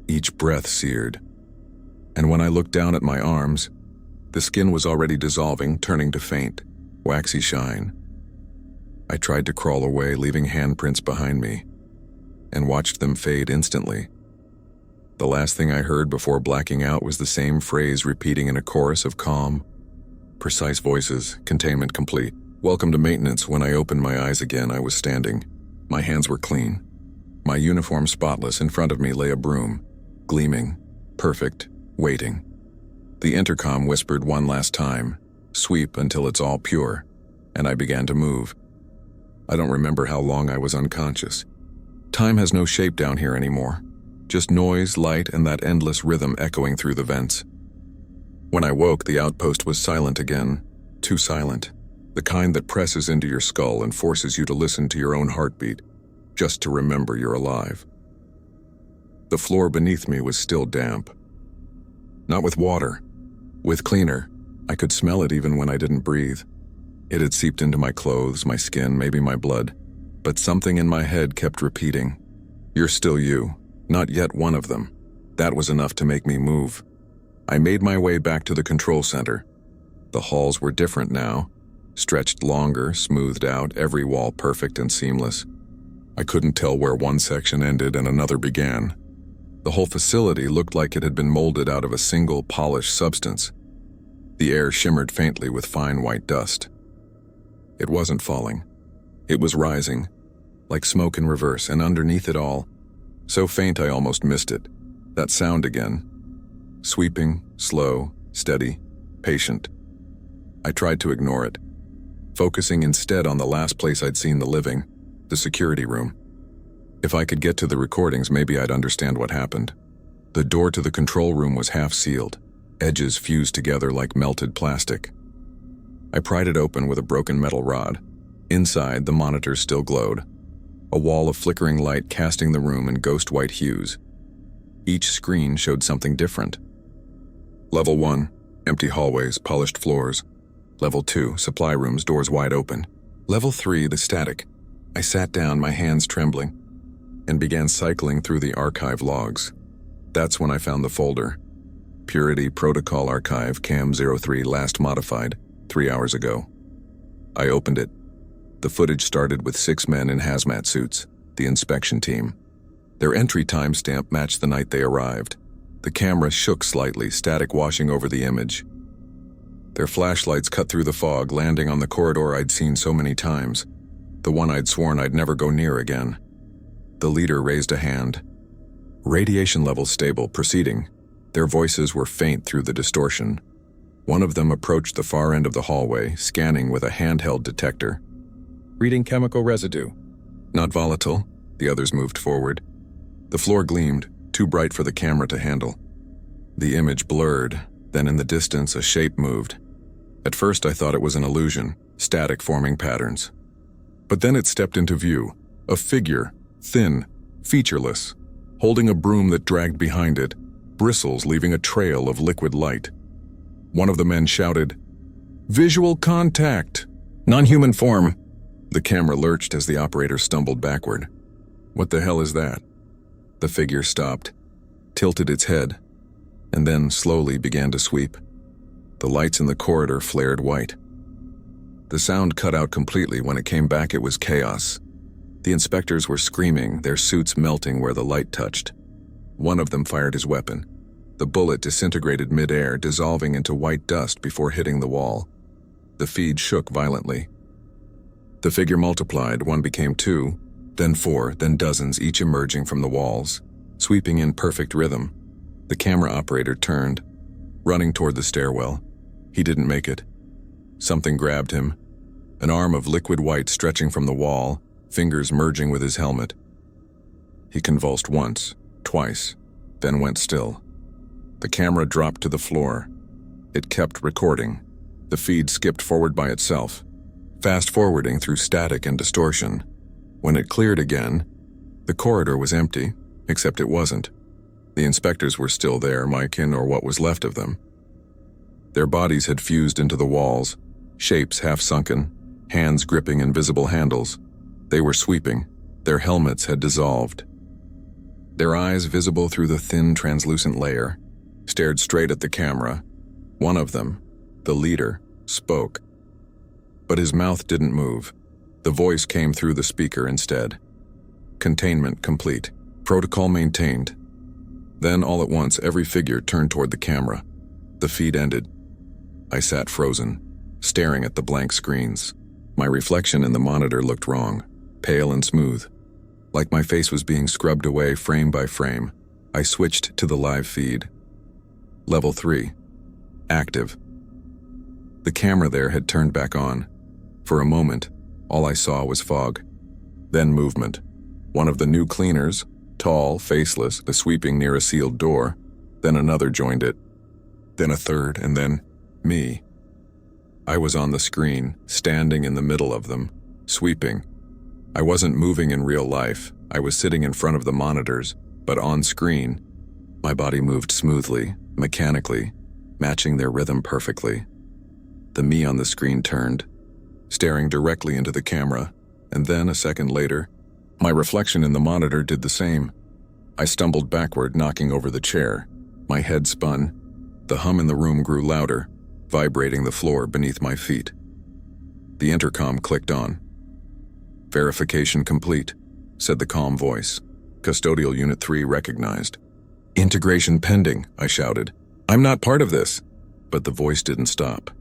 Each breath seared. And when I looked down at my arms, the skin was already dissolving, turning to faint, waxy shine. I tried to crawl away, leaving handprints behind me, and watched them fade instantly. The last thing I heard before blacking out was the same phrase repeating in a chorus of calm, precise voices. "Containment complete. Welcome to maintenance." When I opened my eyes again, I was standing. My hands were clean. My uniform spotless. In front of me lay a broom, gleaming, perfect, waiting. The intercom whispered one last time, "Sweep until it's all pure," and I began to move. I don't remember how long I was unconscious. Time has no shape down here anymore. Just noise, light, and that endless rhythm echoing through the vents. When I woke, the outpost was silent again. Too silent. The kind that presses into your skull and forces you to listen to your own heartbeat, just to remember you're alive. The floor beneath me was still damp. Not with water, with cleaner. I could smell it even when I didn't breathe. It had seeped into my clothes, my skin, maybe my blood. But something in my head kept repeating, "You're still you, not yet one of them." That was enough to make me move. I made my way back to the control center. The halls were different now, stretched longer, smoothed out, every wall perfect and seamless. I couldn't tell where one section ended and another began. The whole facility looked like it had been molded out of a single polished substance. The air shimmered faintly with fine white dust. It wasn't falling. It was rising, like smoke in reverse, and underneath it all, so faint I almost missed it, that sound again. Sweeping, slow, steady, patient. I tried to ignore it, focusing instead on the last place I'd seen the living, the security room. If I could get to the recordings, maybe I'd understand what happened. The door to the control room was half sealed, edges fused together like melted plastic. I pried it open with a broken metal rod. Inside, the monitors still glowed, a wall of flickering light casting the room in ghost white hues. Each screen showed something different. Level 1, empty hallways, polished floors. Level 2, supply rooms, doors wide open. Level 3, the static. I sat down, my hands trembling, and began cycling through the archive logs. That's when I found the folder. Purity Protocol Archive, Cam 03, last modified, 3 hours ago. I opened it. The footage started with 6 men in hazmat suits, the inspection team. Their entry timestamp matched the night they arrived. The camera shook slightly, static washing over the image. Their flashlights cut through the fog, landing on the corridor I'd seen so many times, the one I'd sworn I'd never go near again. The leader raised a hand. Radiation levels stable, proceeding. Their voices were faint through the distortion. One of them approached the far end of the hallway, scanning with a handheld detector. Reading chemical residue. Not volatile. The others moved forward. The floor gleamed, too bright for the camera to handle. The image blurred, then in the distance a shape moved. At first I thought it was an illusion, static forming patterns. But then it stepped into view, a figure, thin, featureless, holding a broom that dragged behind it, bristles leaving a trail of liquid light. One of the men shouted, "Visual contact! Non-human form!" The camera lurched as the operator stumbled backward. "What the hell is that?" The figure stopped, tilted its head, and then slowly began to sweep. The lights in the corridor flared white. The sound cut out completely. When it came back, it was chaos. The inspectors were screaming, their suits melting where the light touched. One of them fired his weapon. The bullet disintegrated mid-air, dissolving into white dust before hitting the wall. The feed shook violently. The figure multiplied. One became 2, then 4, then dozens, each emerging from the walls, sweeping in perfect rhythm. The camera operator turned, running toward the stairwell. He didn't make it. Something grabbed him, an arm of liquid white stretching from the wall, fingers merging with his helmet. He convulsed once, twice, then went still. The camera dropped to the floor. It kept recording. The feed skipped forward by itself, fast-forwarding through static and distortion. When it cleared again, the corridor was empty, except it wasn't. The inspectors were still there, my kin or what was left of them. Their bodies had fused into the walls, shapes half sunken, hands gripping invisible handles. They were sweeping. Their helmets had dissolved. Their eyes, visible through the thin, translucent layer, stared straight at the camera. One of them, the leader, spoke. But his mouth didn't move. The voice came through the speaker instead. Containment complete. Protocol maintained. Then, all at once, every figure turned toward the camera. The feed ended. I sat frozen, staring at the blank screens. My reflection in the monitor looked wrong, pale and smooth, like my face was being scrubbed away frame by frame. I switched to the live feed. Level 3. Active. The camera there had turned back on. For a moment, all I saw was fog. Then movement. One of the new cleaners, tall, faceless, the sweeping near a sealed door. Then another joined it. Then a third, and then me. I was on the screen, standing in the middle of them, sweeping. I wasn't moving in real life. I was sitting in front of the monitors, but on screen, my body moved smoothly, mechanically, matching their rhythm perfectly. The me on the screen turned, staring directly into the camera, and then, a second later, my reflection in the monitor did the same. I stumbled backward, knocking over the chair. My head spun. The hum in the room grew louder. vibrating the floor beneath my feet. The intercom clicked on. "Verification complete," said the calm voice. "Custodial Unit 3 recognized." "Integration pending," I shouted. "I'm not part of this." But the voice didn't stop.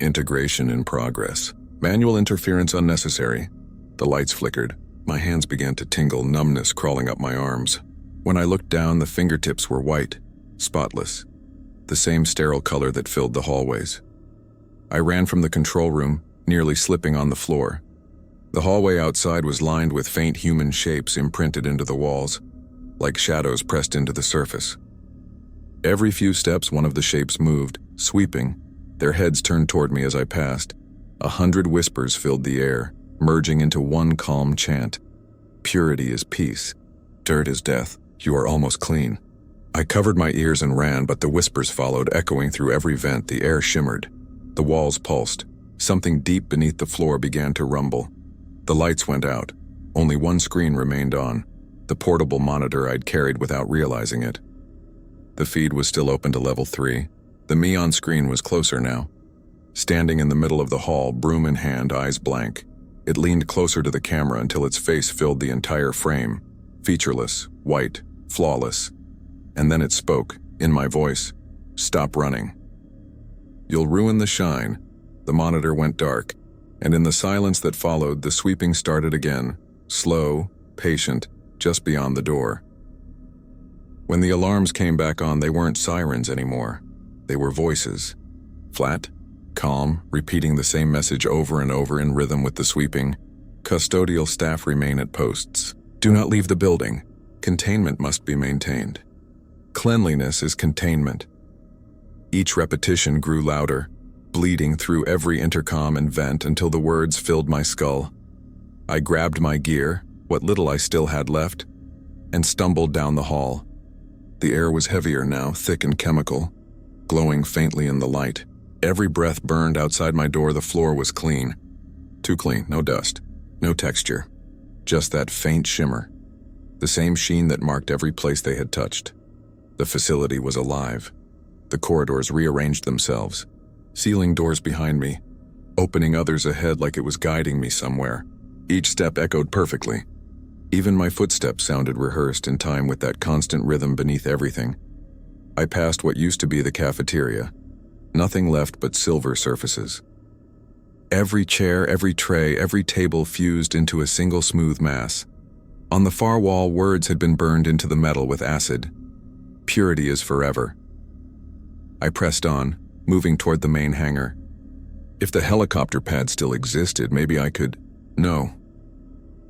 "Integration in progress. Manual interference unnecessary." The lights flickered. My hands began to tingle, numbness crawling up my arms. When I looked down, the fingertips were white, spotless, the same sterile color that filled the hallways. I ran from the control room, nearly slipping on the floor. The hallway outside was lined with faint human shapes imprinted into the walls, like shadows pressed into the surface. Every few steps, one of the shapes moved, sweeping. Their heads turned toward me as I passed. 100 whispers filled the air, merging into one calm chant. "Purity is peace. Dirt is death. You are almost clean." I covered my ears and ran, but the whispers followed, echoing through every vent. The air shimmered. The walls pulsed. Something deep beneath the floor began to rumble. The lights went out. Only one screen remained on, the portable monitor I'd carried without realizing it. The feed was still open to level 3. The me on screen was closer now. Standing in the middle of the hall, broom in hand, eyes blank. It leaned closer to the camera until its face filled the entire frame, featureless, white, flawless. And then it spoke, in my voice, "Stop running. You'll ruin the shine." The monitor went dark, and in the silence that followed, the sweeping started again, slow, patient, just beyond the door. When the alarms came back on, they weren't sirens anymore. They were voices. Flat, calm, repeating the same message over and over in rhythm with the sweeping. "Custodial staff remain at posts. Do not leave the building. Containment must be maintained. Cleanliness is containment." Each repetition grew louder, bleeding through every intercom and vent until the words filled my skull. I grabbed my gear, what little I still had left, and stumbled down the hall. The air was heavier now, thick and chemical, glowing faintly in the light. Every breath burned outside my door. The floor was clean. Too clean, no dust, no texture. Just that faint shimmer. The same sheen that marked every place they had touched. The facility was alive. The corridors rearranged themselves, sealing doors behind me, opening others ahead like it was guiding me somewhere. Each step echoed perfectly. Even my footsteps sounded rehearsed in time with that constant rhythm beneath everything. I passed what used to be the cafeteria. Nothing left but silver surfaces. Every chair, every tray, every table fused into a single smooth mass. On the far wall, words had been burned into the metal with acid. "Purity is forever." I pressed on, moving toward the main hangar. If the helicopter pad still existed, maybe I could... No.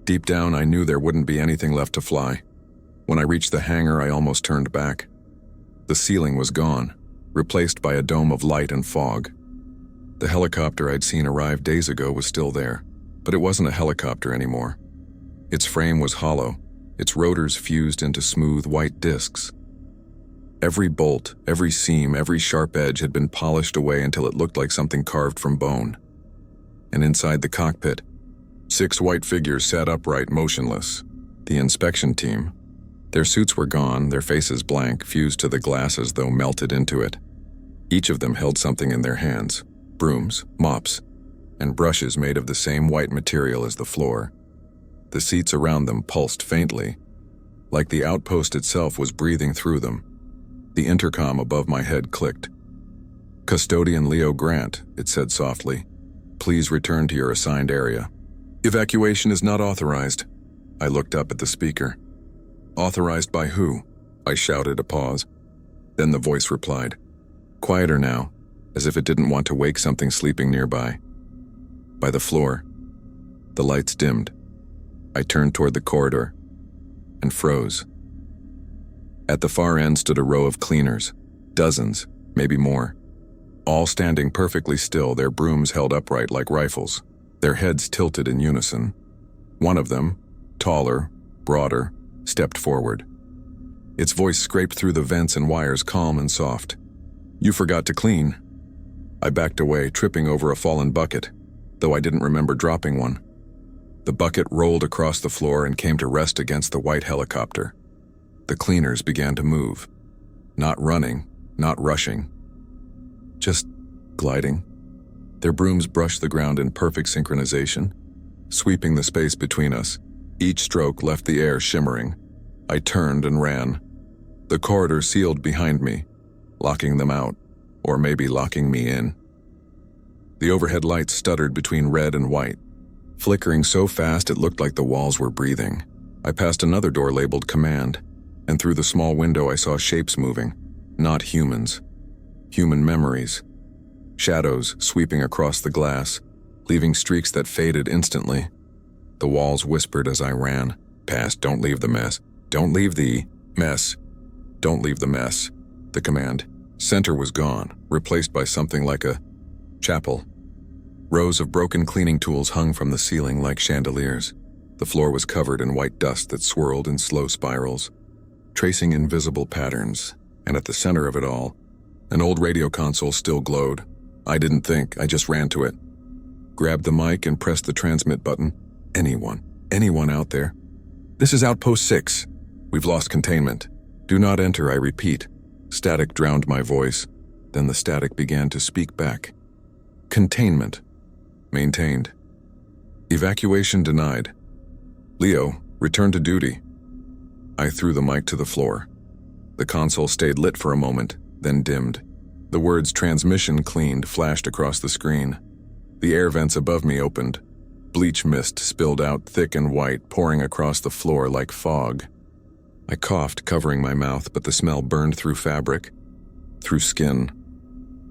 Deep down, I knew there wouldn't be anything left to fly. When I reached the hangar, I almost turned back. The ceiling was gone, replaced by a dome of light and fog. The helicopter I'd seen arrive days ago was still there, but it wasn't a helicopter anymore. Its frame was hollow, its rotors fused into smooth white discs. Every bolt, every seam, every sharp edge had been polished away until it looked like something carved from bone. And inside the cockpit, 6 white figures sat upright, motionless. The inspection team. Their suits were gone, their faces blank, fused to the glass as though melted into it. Each of them held something in their hands, brooms, mops, and brushes made of the same white material as the floor. The seats around them pulsed faintly, like the outpost itself was breathing through them. The intercom above my head clicked. "Custodian Leo Grant," it said softly. "Please return to your assigned area. Evacuation is not authorized." I looked up at the speaker. "Authorized by who?" I shouted, a pause. Then the voice replied, quieter now, as if it didn't want to wake something sleeping nearby. By the floor, the lights dimmed. I turned toward the corridor and froze. At the far end stood a row of cleaners, dozens, maybe more, all standing perfectly still, their brooms held upright like rifles, their heads tilted in unison. One of them, taller, broader, stepped forward. Its voice scraped through the vents and wires, calm and soft. "You forgot to clean." I backed away, tripping over a fallen bucket, though I didn't remember dropping one. The bucket rolled across the floor and came to rest against the white helicopter. The cleaners began to move. Not running, not rushing. Just gliding. Their brooms brushed the ground in perfect synchronization, sweeping the space between us. Each stroke left the air shimmering. I turned and ran. The corridor sealed behind me, locking them out, or maybe locking me in. The overhead lights stuttered between red and white, flickering so fast it looked like the walls were breathing. I passed another door labeled Command, and through the small window I saw shapes moving, not humans. Human memories. Shadows sweeping across the glass, leaving streaks that faded instantly. The walls whispered as I ran. Past, don't leave the mess. Don't leave the mess. Don't leave the mess. The command. Center was gone, replaced by something like a chapel. Rows of broken cleaning tools hung from the ceiling like chandeliers. The floor was covered in white dust that swirled in slow spirals, tracing invisible patterns, and at the center of it all, an old radio console still glowed. I didn't think, I just ran to it. Grabbed the mic and pressed the transmit button. Anyone out there? This is Outpost 6. We've lost containment. Do not enter, I repeat. Static drowned my voice. Then the static began to speak back. Containment. Maintained. Evacuation denied. Leo, return to duty. I threw the mic to the floor. The console stayed lit for a moment, then dimmed. The words transmission cleaned flashed across the screen. The air vents above me opened. Bleach mist spilled out thick and white, pouring across the floor like fog. I coughed, covering my mouth, but the smell burned through fabric, through skin.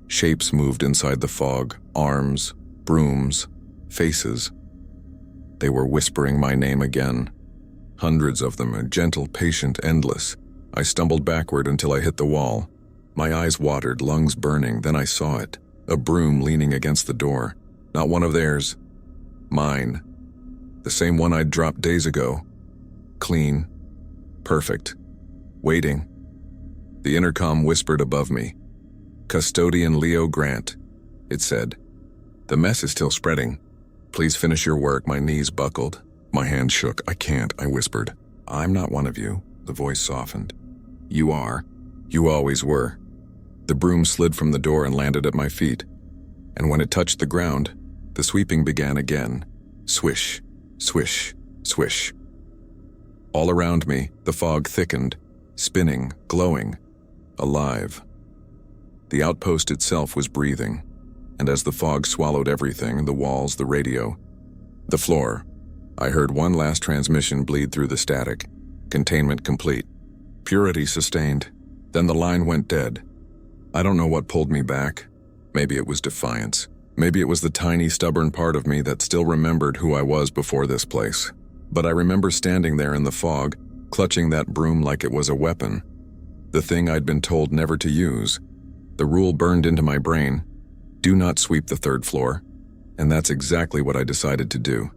Shapes moved inside the fog, arms, brooms, faces. They were whispering my name again. Hundreds of them, a gentle, patient, endless. I stumbled backward until I hit the wall. My eyes watered, lungs burning, then I saw it. A broom leaning against the door. Not one of theirs. Mine. The same one I'd dropped days ago. Clean. Perfect. Waiting. The intercom whispered above me. Custodian Leo Grant, it said. The mess is still spreading. Please finish your work. My knees buckled. My hand shook. I can't, I whispered. I'm not one of you. The voice softened. You are. You always were. The broom slid from the door and landed at my feet. And when it touched the ground, the sweeping began again. Swish, swish, swish. All around me, the fog thickened, spinning, glowing, alive. The outpost itself was breathing, and as the fog swallowed everything, the walls, the radio, the floor, I heard one last transmission bleed through the static. Containment complete. Purity sustained. Then the line went dead. I don't know what pulled me back. Maybe it was defiance. Maybe it was the tiny, stubborn part of me that still remembered who I was before this place. But I remember standing there in the fog, clutching that broom like it was a weapon. The thing I'd been told never to use. The rule burned into my brain. Do not sweep the third floor. And that's exactly what I decided to do.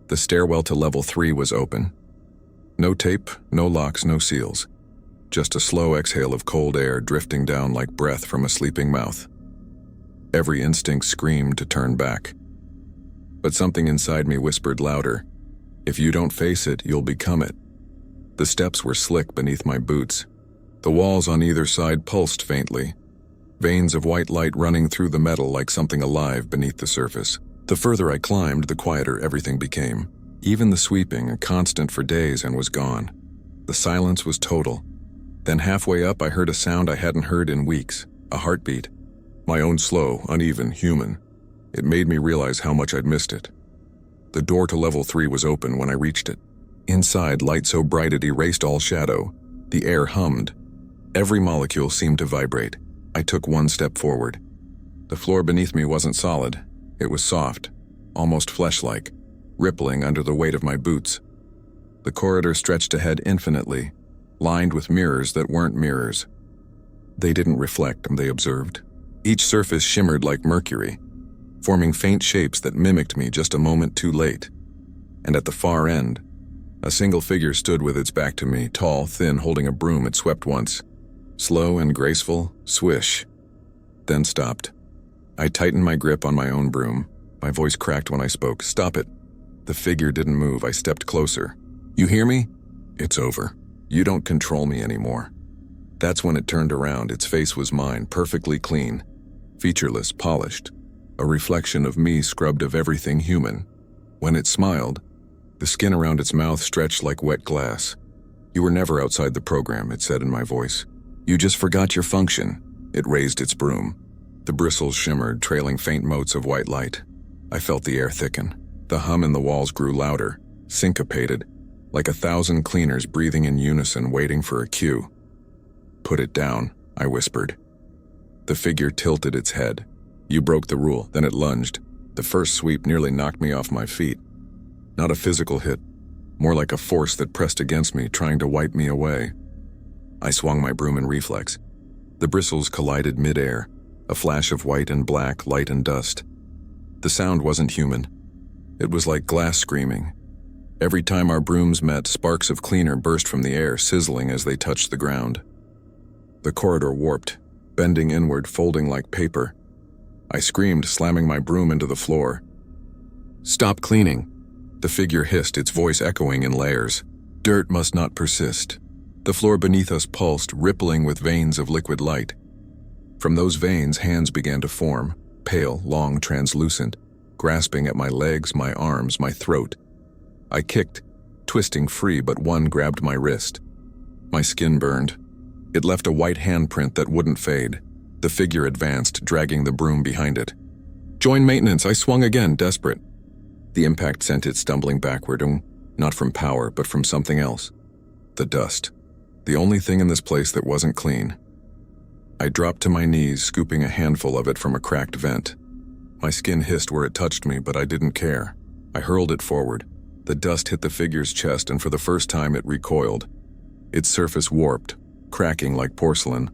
The stairwell to level 3 was open. No tape, no locks, no seals. Just a slow exhale of cold air drifting down like breath from a sleeping mouth. Every instinct screamed to turn back. But something inside me whispered louder. If you don't face it, you'll become it. The steps were slick beneath my boots. The walls on either side pulsed faintly. Veins of white light running through the metal like something alive beneath the surface. The further I climbed, the quieter everything became. Even the sweeping, a constant for days, and was gone. The silence was total. Then halfway up, I heard a sound I hadn't heard in weeks. A heartbeat. My own slow, uneven, human. It made me realize how much I'd missed it. The door to level 3 was open when I reached it. Inside, light so bright it erased all shadow. The air hummed. Every molecule seemed to vibrate. I took one step forward. The floor beneath me wasn't solid. It was soft, almost flesh-like, rippling under the weight of my boots. The corridor stretched ahead infinitely, lined with mirrors that weren't mirrors. They didn't reflect, they observed. Each surface shimmered like mercury, forming faint shapes that mimicked me just a moment too late. And at the far end, a single figure stood with its back to me, tall, thin, holding a broom it swept once. Slow and graceful, swish. Then stopped. I tightened my grip on my own broom. My voice cracked when I spoke. Stop it. The figure didn't move. I stepped closer. You hear me? It's over. You don't control me anymore. That's when it turned around. Its face was mine, perfectly clean. featureless, polished, a reflection of me scrubbed of everything human. When it smiled, the skin around its mouth stretched like wet glass. "You were never outside the program," it said in my voice. "You just forgot your function." It raised its broom. The bristles shimmered, trailing faint motes of white light. I felt the air thicken. The hum in the walls grew louder, syncopated, like 1,000 cleaners breathing in unison, waiting for a cue. "Put it down," I whispered. The figure tilted its head. "You broke the rule." Then it lunged. The first sweep nearly knocked me off my feet. Not a physical hit, more like a force that pressed against me, trying to wipe me away. I swung my broom in reflex. The bristles collided mid-air, a flash of white and black, light and dust. The sound wasn't human. It was like glass screaming. Every time our brooms met, sparks of cleaner burst from the air, sizzling as they touched the ground. The corridor warped, bending inward, folding like paper. I screamed, slamming my broom into the floor. "Stop cleaning!" The figure hissed, its voice echoing in layers. Dirt must not persist. The floor beneath us pulsed, rippling with veins of liquid light. From those veins, hands began to form, pale, long, translucent, grasping at my legs, my arms, my throat. I kicked, twisting free, but one grabbed my wrist. My skin burned. It left a white handprint that wouldn't fade. The figure advanced, dragging the broom behind it. "Join maintenance!" I swung again, desperate. The impact sent it stumbling backward, not from power, but from something else. The dust. The only thing in this place that wasn't clean. I dropped to my knees, scooping a handful of it from a cracked vent. My skin hissed where it touched me, but I didn't care. I hurled it forward. The dust hit the figure's chest, and for the first time it recoiled. Its surface warped, cracking like porcelain.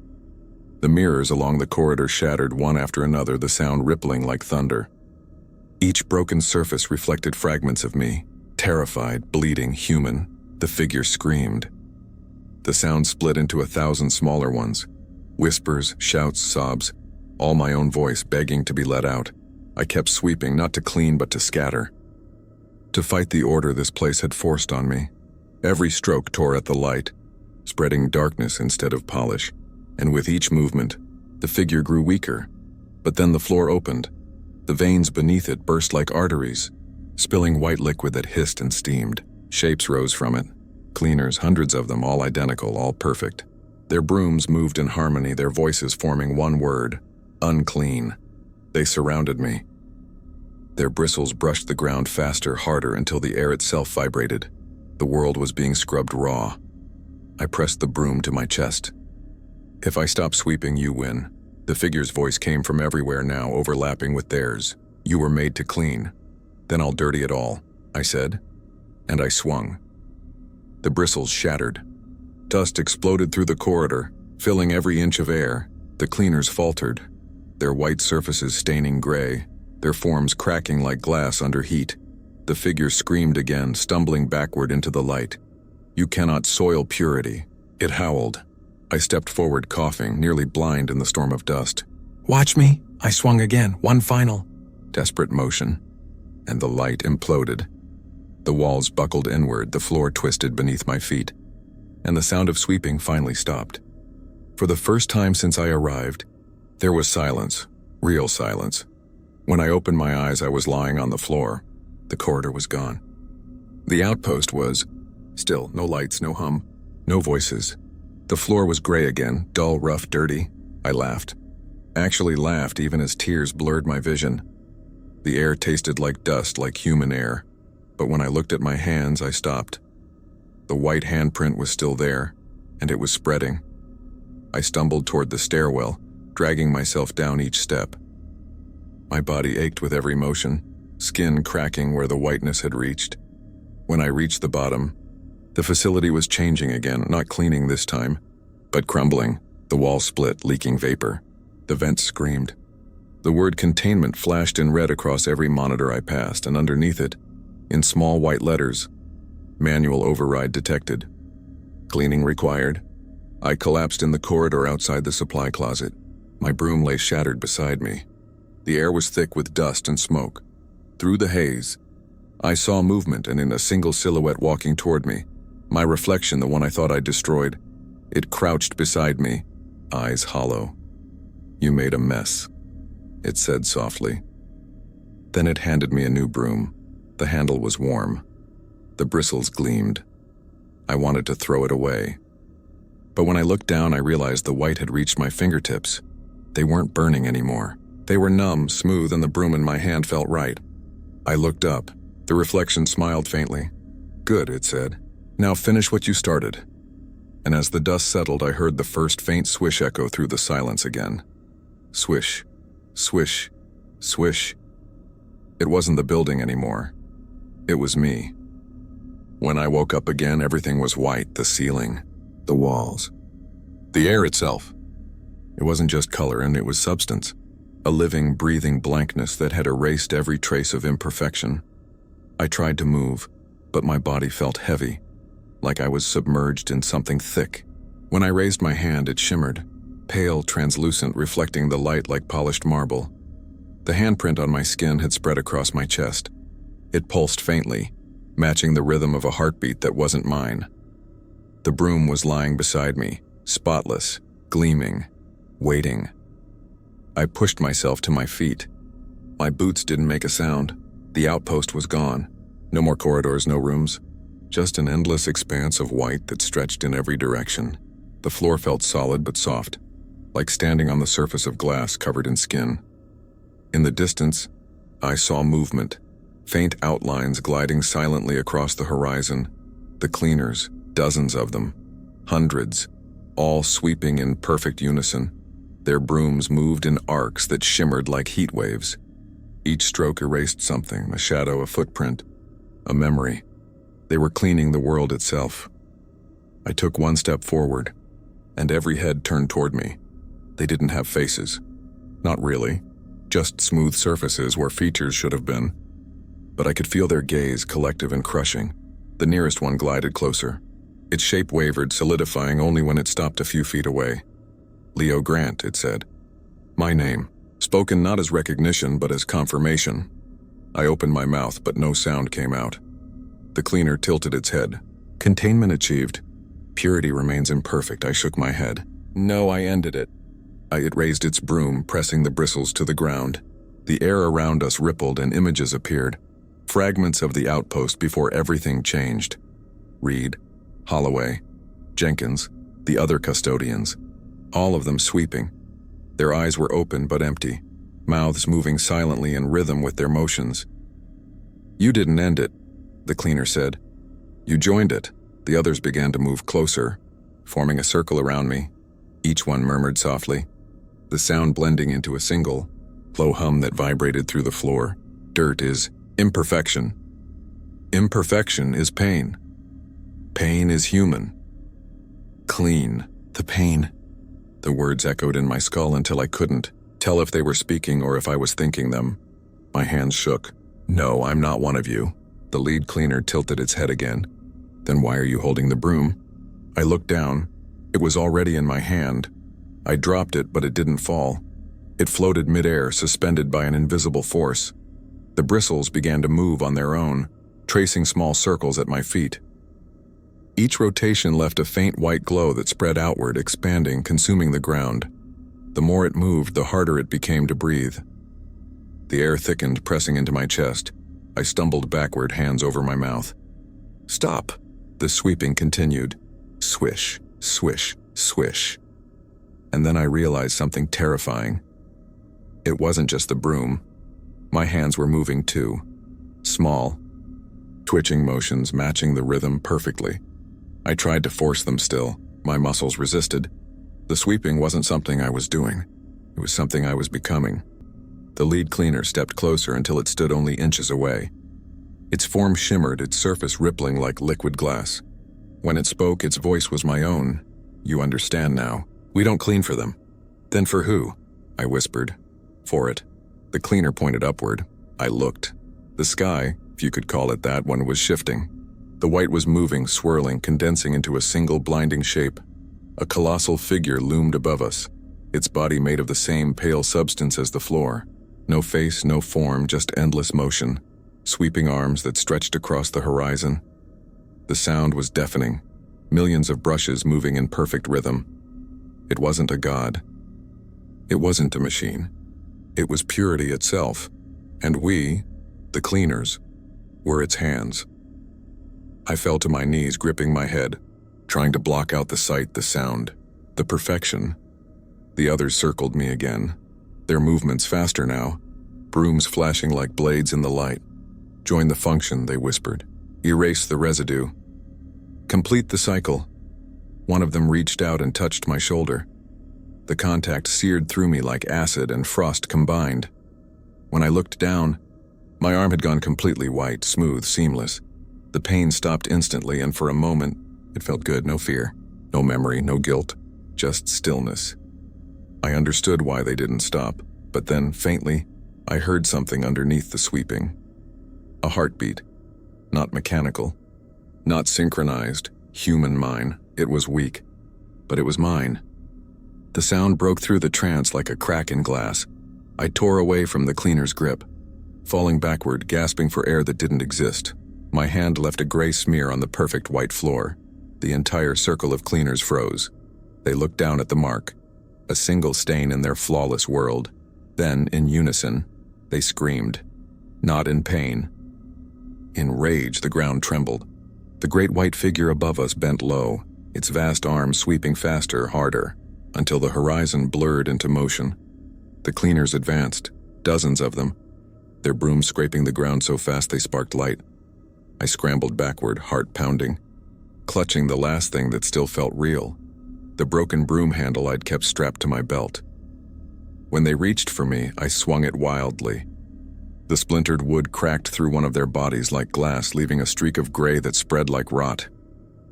The mirrors along the corridor shattered one after another, the sound rippling like thunder. Each broken surface reflected fragments of me, terrified, bleeding, human. The figure screamed. The sound split into 1,000 smaller ones. Whispers, shouts, sobs, all my own voice begging to be let out. I kept sweeping, not to clean but to scatter. To fight the order this place had forced on me. Every stroke tore at the light, spreading darkness instead of polish. And with each movement, the figure grew weaker. But then the floor opened. The veins beneath it burst like arteries, spilling white liquid that hissed and steamed. Shapes rose from it. Cleaners, hundreds of them, all identical, all perfect. Their brooms moved in harmony, their voices forming one word: unclean. They surrounded me. Their bristles brushed the ground faster, harder, until the air itself vibrated. The world was being scrubbed raw. I pressed the broom to my chest. "If I stop sweeping, you win." The figure's voice came from everywhere now, overlapping with theirs. "You were made to clean." "Then I'll dirty it all," I said, and I swung. The bristles shattered. Dust exploded through the corridor, filling every inch of air. The cleaners faltered, their white surfaces staining gray, their forms cracking like glass under heat. The figure screamed again, stumbling backward into the light. "You cannot soil purity," it howled. I stepped forward, coughing, nearly blind in the storm of dust. "Watch me!" I swung again, one final, desperate motion, and the light imploded. The walls buckled inward, the floor twisted beneath my feet, and the sound of sweeping finally stopped. For the first time since I arrived, there was silence, real silence. When I opened my eyes, I was lying on the floor. The corridor was gone. The outpost was still, no lights, no hum, no voices. The floor was gray again, dull, rough, dirty. I laughed. Actually laughed even as tears blurred my vision. The air tasted like dust, like human air. But when I looked at my hands, I stopped. The white handprint was still there, and it was spreading. I stumbled toward the stairwell, dragging myself down each step. My body ached with every motion, skin cracking where the whiteness had reached. When I reached the bottom, the facility was changing again, not cleaning this time, but crumbling. The wall split, leaking vapor. The vents screamed. The word containment flashed in red across every monitor I passed, and underneath it, in small white letters, manual override detected. Cleaning required. I collapsed in the corridor outside the supply closet. My broom lay shattered beside me. The air was thick with dust and smoke. Through the haze, I saw movement, and in a single silhouette walking toward me, my reflection, the one I thought I'd destroyed. It crouched beside me, eyes hollow. "You made a mess," it said softly. Then it handed me a new broom. The handle was warm. The bristles gleamed. I wanted to throw it away. But when I looked down, I realized the white had reached my fingertips. They weren't burning anymore. They were numb, smooth, and the broom in my hand felt right. I looked up. The reflection smiled faintly. Good, it said. Now finish what you started. And as the dust settled, I heard the first faint swish echo through the silence again. Swish, swish, swish. It wasn't the building anymore. It was me. When I woke up again, everything was white, the ceiling, the walls, the air itself. It wasn't just color, and it was substance. A living, breathing blankness that had erased every trace of imperfection. I tried to move, but my body felt heavy, like I was submerged in something thick. When I raised my hand, it shimmered, pale, translucent, reflecting the light like polished marble. The handprint on my skin had spread across my chest. It pulsed faintly, matching the rhythm of a heartbeat that wasn't mine. The broom was lying beside me, spotless, gleaming, waiting. I pushed myself to my feet. My boots didn't make a sound. The outpost was gone. No more corridors, no rooms. Just an endless expanse of white that stretched in every direction. The floor felt solid but soft, like standing on the surface of glass covered in skin. In the distance, I saw movement, faint outlines gliding silently across the horizon. The cleaners, dozens of them, hundreds, all sweeping in perfect unison. Their brooms moved in arcs that shimmered like heat waves. Each stroke erased something, a shadow, a footprint, a memory. They were cleaning the world itself. I took one step forward, and every head turned toward me. They didn't have faces. Not really. Just smooth surfaces where features should have been. But I could feel their gaze, collective and crushing. The nearest one glided closer. Its shape wavered, solidifying only when it stopped a few feet away. Leo Grant, it said. My name, spoken not as recognition but as confirmation. I opened my mouth, but no sound came out. The cleaner tilted its head. Containment achieved. Purity remains imperfect. I shook my head. No, I ended it. It raised its broom, pressing the bristles to the ground. The air around us rippled and images appeared. Fragments of the outpost before everything changed. Reed, Holloway, Jenkins, the other custodians. All of them sweeping. Their eyes were open but empty, mouths moving silently in rhythm with their motions. You didn't end it, the cleaner said. You joined it. The others began to move closer, forming a circle around me. Each one murmured softly, the sound blending into a single, low hum that vibrated through the floor. Dirt is imperfection. Imperfection is pain. Pain is human. Clean. The pain. The words echoed in my skull until I couldn't tell if they were speaking or if I was thinking them. My hands shook. No, I'm not one of you. The lead cleaner tilted its head again. Then why are you holding the broom? I looked down. It was already in my hand. I dropped it, but it didn't fall. It floated midair, suspended by an invisible force. The bristles began to move on their own, tracing small circles at my feet. Each rotation left a faint white glow that spread outward, expanding, consuming the ground. The more it moved, the harder it became to breathe. The air thickened, pressing into my chest. I stumbled backward, hands over my mouth. Stop! The sweeping continued. Swish, swish, swish. And then I realized something terrifying. It wasn't just the broom. My hands were moving too. Small, twitching motions matching the rhythm perfectly. I tried to force them still. My muscles resisted. The sweeping wasn't something I was doing. It was something I was becoming. The lead cleaner stepped closer until it stood only inches away. Its form shimmered, its surface rippling like liquid glass. When it spoke, its voice was my own. You understand now. We don't clean for them. Then for who? I whispered. For it. The cleaner pointed upward. I looked. The sky, if you could call it that one, was shifting. The white was moving, swirling, condensing into a single blinding shape. A colossal figure loomed above us, its body made of the same pale substance as the floor. No face, no form, just endless motion, sweeping arms that stretched across the horizon. The sound was deafening, millions of brushes moving in perfect rhythm. It wasn't a god. It wasn't a machine. It was purity itself, and we, the cleaners, were its hands. I fell to my knees, gripping my head, trying to block out the sight, the sound, the perfection. The others circled me again, their movements faster now, brooms flashing like blades in the light. "Join the function," they whispered. "Erase the residue. Complete the cycle." One of them reached out and touched my shoulder. The contact seared through me like acid and frost combined. When I looked down, my arm had gone completely white, smooth, seamless. The pain stopped instantly, and for a moment, it felt good. No fear, no memory, no guilt, just stillness. I understood why they didn't stop, but then, faintly, I heard something underneath the sweeping. A heartbeat. Not mechanical. Not synchronized. Human mine. It was weak. But it was mine. The sound broke through the trance like a crack in glass. I tore away from the cleaner's grip, falling backward, gasping for air that didn't exist. My hand left a gray smear on the perfect white floor. The entire circle of cleaners froze. They looked down at the mark, a single stain in their flawless world. Then, in unison, they screamed. Not in pain. In rage, the ground trembled. The great white figure above us bent low, its vast arms sweeping faster, harder, until the horizon blurred into motion. The cleaners advanced, dozens of them, their brooms scraping the ground so fast they sparked light. I scrambled backward, heart pounding, clutching the last thing that still felt real, the broken broom handle I'd kept strapped to my belt. When they reached for me, I swung it wildly. The splintered wood cracked through one of their bodies like glass, leaving a streak of gray that spread like rot.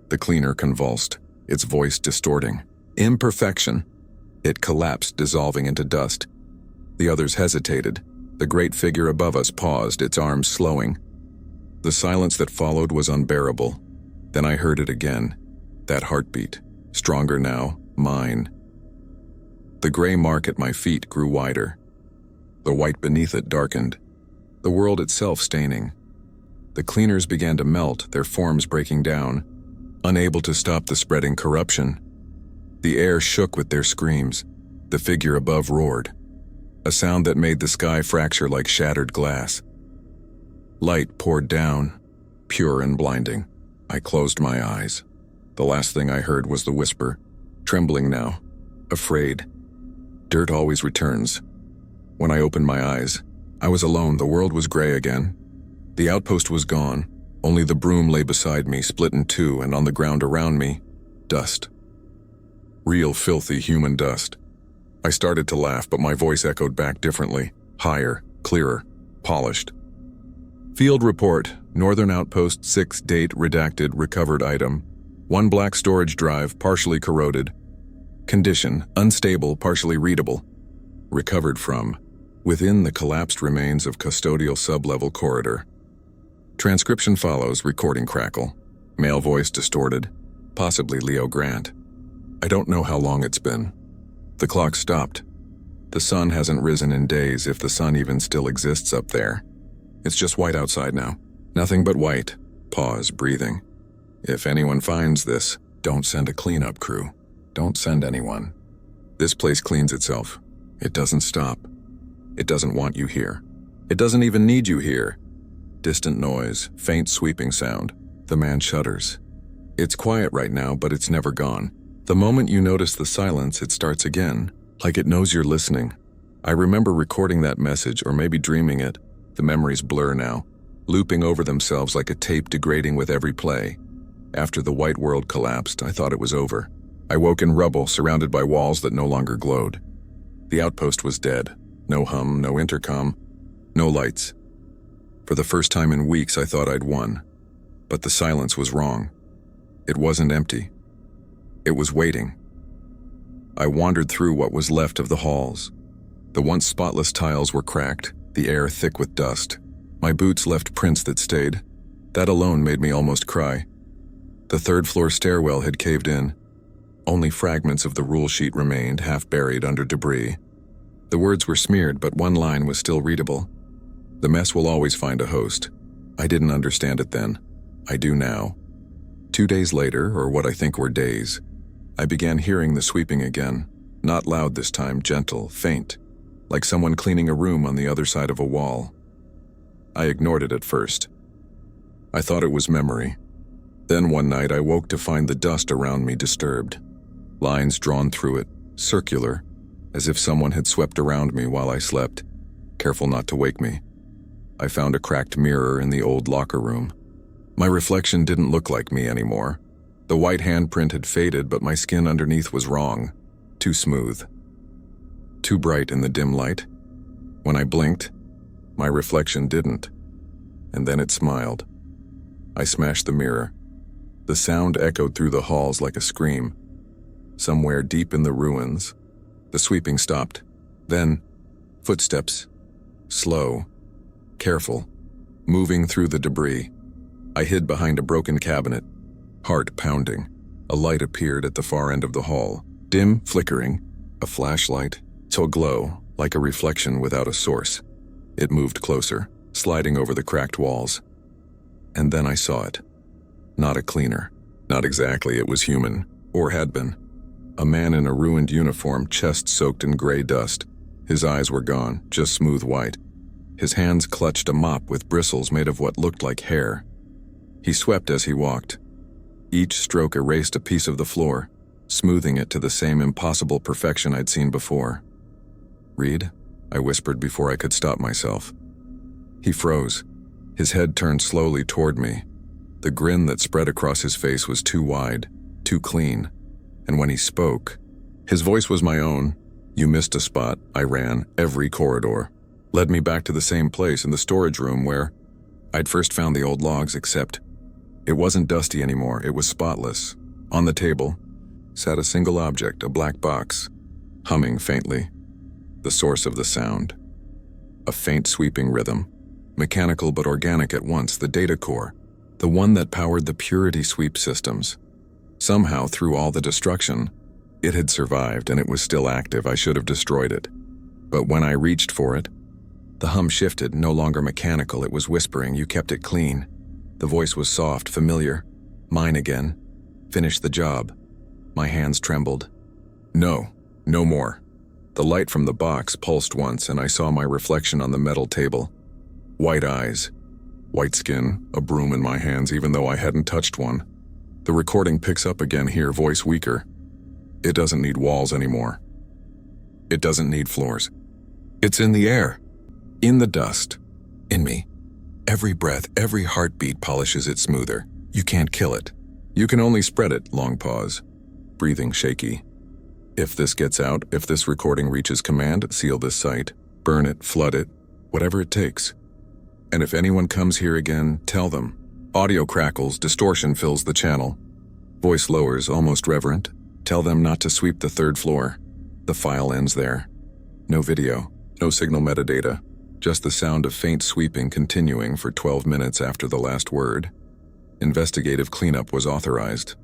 The cleaner convulsed, its voice distorting. Imperfection. It collapsed, dissolving into dust. The others hesitated. The great figure above us paused, its arms slowing. The silence that followed was unbearable. Then I heard it again. That heartbeat. Stronger now. Mine. The gray mark at my feet grew wider. The white beneath it darkened. The world itself staining. The cleaners began to melt, their forms breaking down, unable to stop the spreading corruption. The air shook with their screams. The figure above roared, a sound that made the sky fracture like shattered glass. Light poured down, pure and blinding. I closed my eyes. The last thing I heard was the whisper, trembling now, afraid. Dirt always returns. When I opened my eyes, I was alone. The world was gray again. The outpost was gone. Only the broom lay beside me, split in two, and on the ground around me, dust. Real filthy human dust. I started to laugh, but my voice echoed back differently, higher, clearer, polished. Field report, Northern Outpost 6 date redacted recovered item. 1 black storage drive, partially corroded. Condition, unstable, partially readable. Recovered from, within the collapsed remains of custodial sublevel corridor. Transcription follows, recording crackle. Male voice distorted, possibly Leo Grant. I don't know how long it's been. The clock stopped. The sun hasn't risen in days, if the sun even still exists up there. It's just white outside now. Nothing but white. Pause, breathing. If anyone finds this, don't send a cleanup crew. Don't send anyone. This place cleans itself. It doesn't stop. It doesn't want you here. It doesn't even need you here. Distant noise, faint sweeping sound. The man shudders. It's quiet right now, but it's never gone. The moment you notice the silence, it starts again, like it knows you're listening. I remember recording that message, or maybe dreaming it. The memories blur now, looping over themselves like a tape degrading with every play. After the white world collapsed, I thought it was over. I woke in rubble, surrounded by walls that no longer glowed. The outpost was dead. No hum, no intercom, no lights. For the first time in weeks, I thought I'd won. But the silence was wrong. It wasn't empty. It was waiting. I wandered through what was left of the halls. The once spotless tiles were cracked, the air thick with dust. My boots left prints that stayed. That alone made me almost cry. The third-floor stairwell had caved in. Only fragments of the rule sheet remained, half buried under debris. The words were smeared, but one line was still readable. The mess will always find a host. I didn't understand it then. I do now. 2 days later, or what I think were days, I began hearing the sweeping again. Not loud this time, gentle, faint. like someone cleaning a room on the other side of a wall. I ignored it at first. I thought it was memory. Then one night I woke to find the dust around me disturbed. Lines drawn through it, circular, as if someone had swept around me while I slept, careful not to wake me. I found a cracked mirror in the old locker room. My reflection didn't look like me anymore. The white handprint had faded, but my skin underneath was wrong, too smooth, too bright in the dim light. When I blinked, my reflection didn't, and then it smiled. I smashed the mirror. The sound echoed through the halls like a scream. Somewhere deep in the ruins, the sweeping stopped. Then, footsteps, slow, careful, moving through the debris. I hid behind a broken cabinet, heart pounding. A light appeared at the far end of the hall, dim, flickering, a flashlight, till glow, like a reflection without a source. It moved closer, sliding over the cracked walls. And then I saw it. Not a cleaner. Not exactly, it was human, or had been. A man in a ruined uniform, chest soaked in gray dust. His eyes were gone, just smooth white. His hands clutched a mop with bristles made of what looked like hair. He swept as he walked. Each stroke erased a piece of the floor, smoothing it to the same impossible perfection I'd seen before. "Reed?" I whispered before I could stop myself. He froze. His head turned slowly toward me. The grin that spread across his face was too wide, too clean. And when he spoke, his voice was my own. "You missed a spot." I ran, every corridor. Led me back to the same place in the storage room where I'd first found the old logs, except it wasn't dusty anymore, it was spotless. On the table sat a single object, a black box, humming faintly. The source of the sound. A faint sweeping rhythm, mechanical but organic at once, the data core, the one that powered the Purity sweep systems. Somehow, through all the destruction, it had survived and it was still active. I should have destroyed it. But when I reached for it, the hum shifted, no longer mechanical, it was whispering. "You kept it clean." The voice was soft, familiar. Mine again. "Finish the job." My hands trembled. "No, no more." The light from the box pulsed once and I saw my reflection on the metal table. White eyes, white skin, a broom in my hands even though I hadn't touched one. The recording picks up again here, voice weaker. "It doesn't need walls anymore. It doesn't need floors. It's in the air. In the dust. In me. Every breath, every heartbeat polishes it smoother. You can't kill it. You can only spread it." Long pause. Breathing shaky. "If this gets out, if this recording reaches command, seal this site. Burn it, flood it, whatever it takes. And if anyone comes here again, tell them." Audio crackles, distortion fills the channel. Voice lowers, almost reverent. "Tell them not to sweep the 3rd floor. The file ends there." No video, no signal metadata, just the sound of faint sweeping continuing for 12 minutes after the last word. Investigative cleanup was authorized.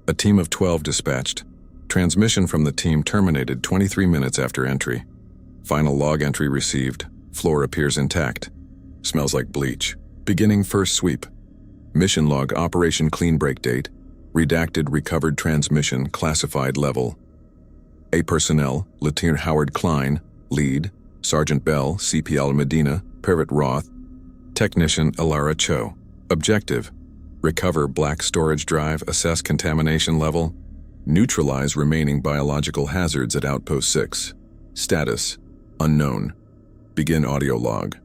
A team of 12 dispatched. Transmission from the team terminated 23 minutes after entry. Final log entry received. Floor appears intact. Smells like bleach. Beginning first sweep. Mission log, Operation Clean Break date. Redacted recovered transmission, classified level. A personnel, Lieutenant Howard Klein, lead. Sergeant Bell, CPL Medina, Parrot Roth. Technician Elara Cho. Objective: recover black storage drive, assess contamination level. Neutralize remaining biological hazards at Outpost 6. Status: unknown. Begin audio log.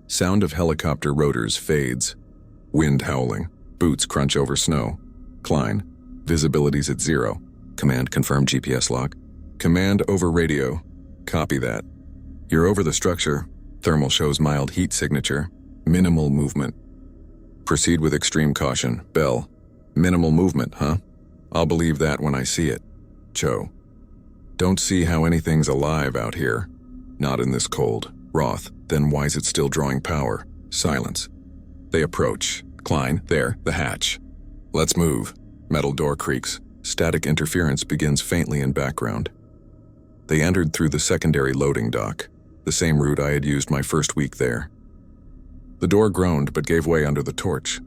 Sound of helicopter rotors fades. Wind howling. Boots crunch over snow. Klein: visibility's at 0. Command confirm GPS log. Command over radio. Copy that. You're over the structure. Thermal shows mild heat signature. Minimal movement. Proceed with extreme caution. Bell: minimal movement, huh? I'll believe that when I see it. Cho: don't see how anything's alive out here. Not in this cold. Roth: then why's it still drawing power? Silence. They approach. Klein: there, the hatch. Let's move. Metal door creaks. Static interference begins faintly in background. They entered through the secondary loading dock, the same route I had used my first week there. The door groaned but gave way under the torch.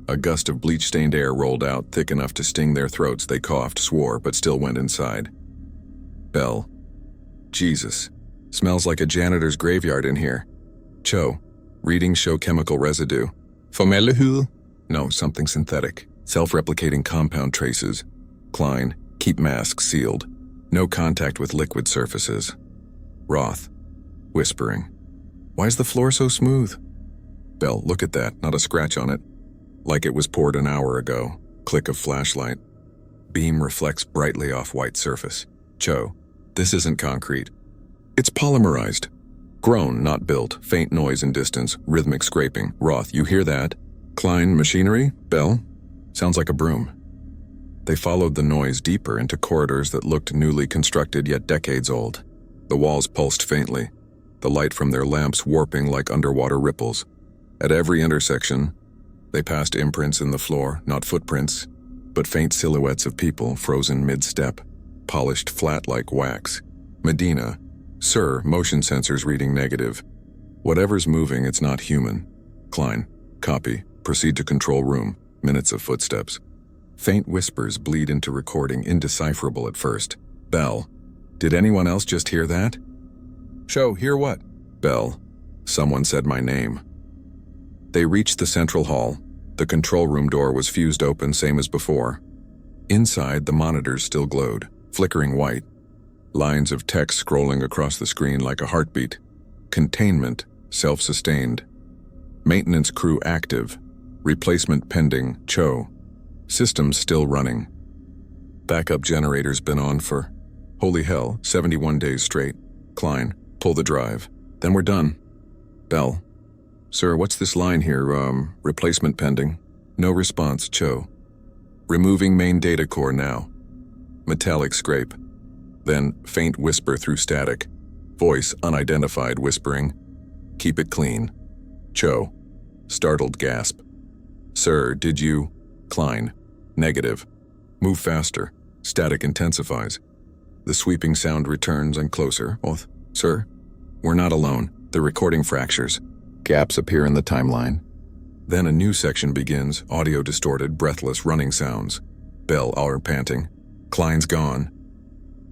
A gust of bleach-stained air rolled out, thick enough to sting their throats. They coughed, swore, but still went inside. Bell: Jesus. Smells like a janitor's graveyard in here. Cho. Readings show chemical residue. Formaldehyde? No, something synthetic. Self-replicating compound traces. Klein. Keep masks sealed. No contact with liquid surfaces. Roth. Whispering. Why's the floor so smooth? Bell, look at that, not a scratch on it. Like it was poured an hour ago. Click of flashlight. Beam reflects brightly off white surface. Cho. This isn't concrete. It's polymerized. Grown, not built. Faint noise in distance. Rhythmic scraping. Roth, you hear that? Klein, machinery? Bell? Sounds like a broom. They followed the noise deeper into corridors that looked newly constructed yet decades old. The walls pulsed faintly, the light from their lamps warping like underwater ripples. At every intersection, they passed imprints in the floor, not footprints, but faint silhouettes of people frozen mid-step, polished flat like wax. Medina. Sir, motion sensors reading negative. Whatever's moving, it's not human. Klein. Copy. Proceed to control room. Minutes of footsteps. Faint whispers bleed into recording, indecipherable at first. Bell. Did anyone else just hear that? Cho, hear what? Bell. Someone said my name. They reached the central hall. The control room door was fused open, same as before. Inside, the monitors still glowed, flickering white. Lines of text scrolling across the screen like a heartbeat. Containment, self-sustained. Maintenance crew active. Replacement pending, Cho. Systems still running. Backup generator's been on for, holy hell, 71 days straight. Klein, pull the drive. Then we're done. Bell. Sir, what's this line here, replacement pending? No response, Cho. Removing main data core now. Metallic scrape. Then faint whisper through static. Voice unidentified whispering. Keep it clean. Cho. Startled gasp. Sir, did you? Klein. Negative. Move faster. Static intensifies. The sweeping sound returns and closer. Oath. Sir? We're not alone. The recording fractures. Gaps appear in the timeline. Then a new section begins, audio distorted, breathless, running sounds. Bell, hour panting. Klein's gone.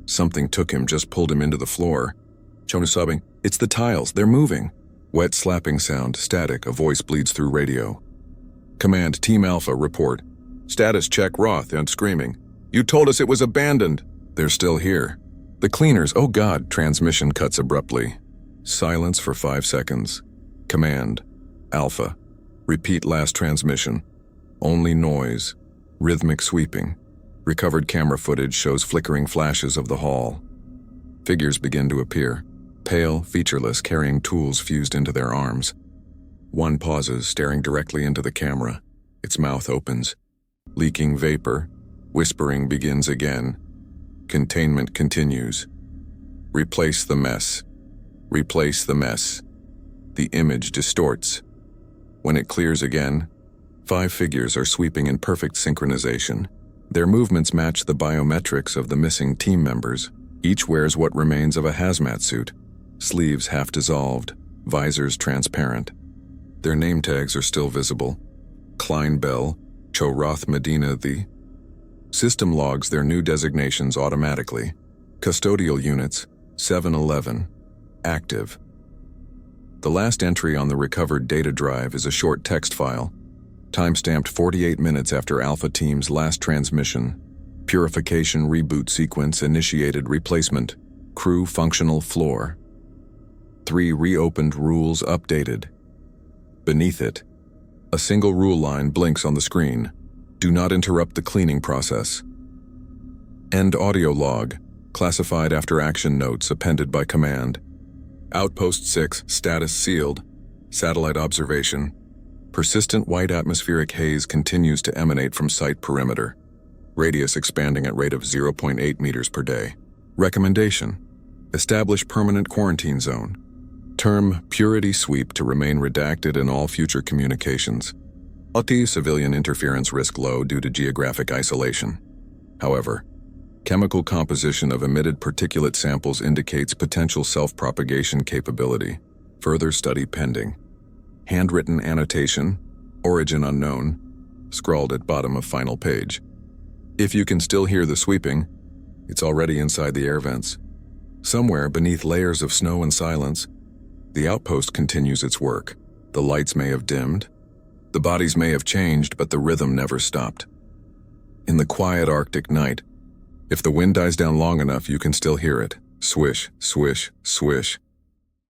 Something took him, just pulled him into the floor. Chona sobbing, it's the tiles, they're moving. Wet slapping sound, static, a voice bleeds through radio. Command, Team Alpha, report. Status check, Roth, and screaming. You told us it was abandoned. They're still here. The cleaners, oh God, transmission cuts abruptly. Silence for 5 seconds. Command, Alpha. Repeat last transmission. Only noise. Rhythmic sweeping. Recovered camera footage shows flickering flashes of the hall. Figures begin to appear. Pale, featureless, carrying tools fused into their arms. One pauses, staring directly into the camera. Its mouth opens. Leaking vapor. Whispering begins again. Containment continues. Replace the mess. Replace the mess. The image distorts. When it clears again, 5 figures are sweeping in perfect synchronization. Their movements match the biometrics of the missing team members. Each wears what remains of a hazmat suit. Sleeves half dissolved, visors transparent. Their name tags are still visible. Klein Bell, Cho Roth Medina The. System logs their new designations automatically. Custodial units, 711. Active. The last entry on the recovered data drive is a short text file, timestamped 48 minutes after Alpha Team's last transmission. Purification reboot sequence initiated replacement. Crew functional floor. 3 reopened rules updated. Beneath it, a single rule line blinks on the screen. Do not interrupt the cleaning process. End audio log, classified after action notes appended by command. Outpost 6, status sealed. Satellite observation. Persistent white atmospheric haze continues to emanate from site perimeter. Radius expanding at rate of 0.8 meters per day. Recommendation. Establish permanent quarantine zone. Term Purity Sweep to remain redacted in all future communications. Civilian interference risk low due to geographic isolation. However, chemical composition of emitted particulate samples indicates potential self-propagation capability. Further study pending. Handwritten annotation, origin unknown, scrawled at bottom of final page. If you can still hear the sweeping, it's already inside the air vents. Somewhere beneath layers of snow and silence, the outpost continues its work. The lights may have dimmed, the bodies may have changed, but the rhythm never stopped. In the quiet Arctic night, if the wind dies down long enough, you can still hear it. Swish, swish, swish.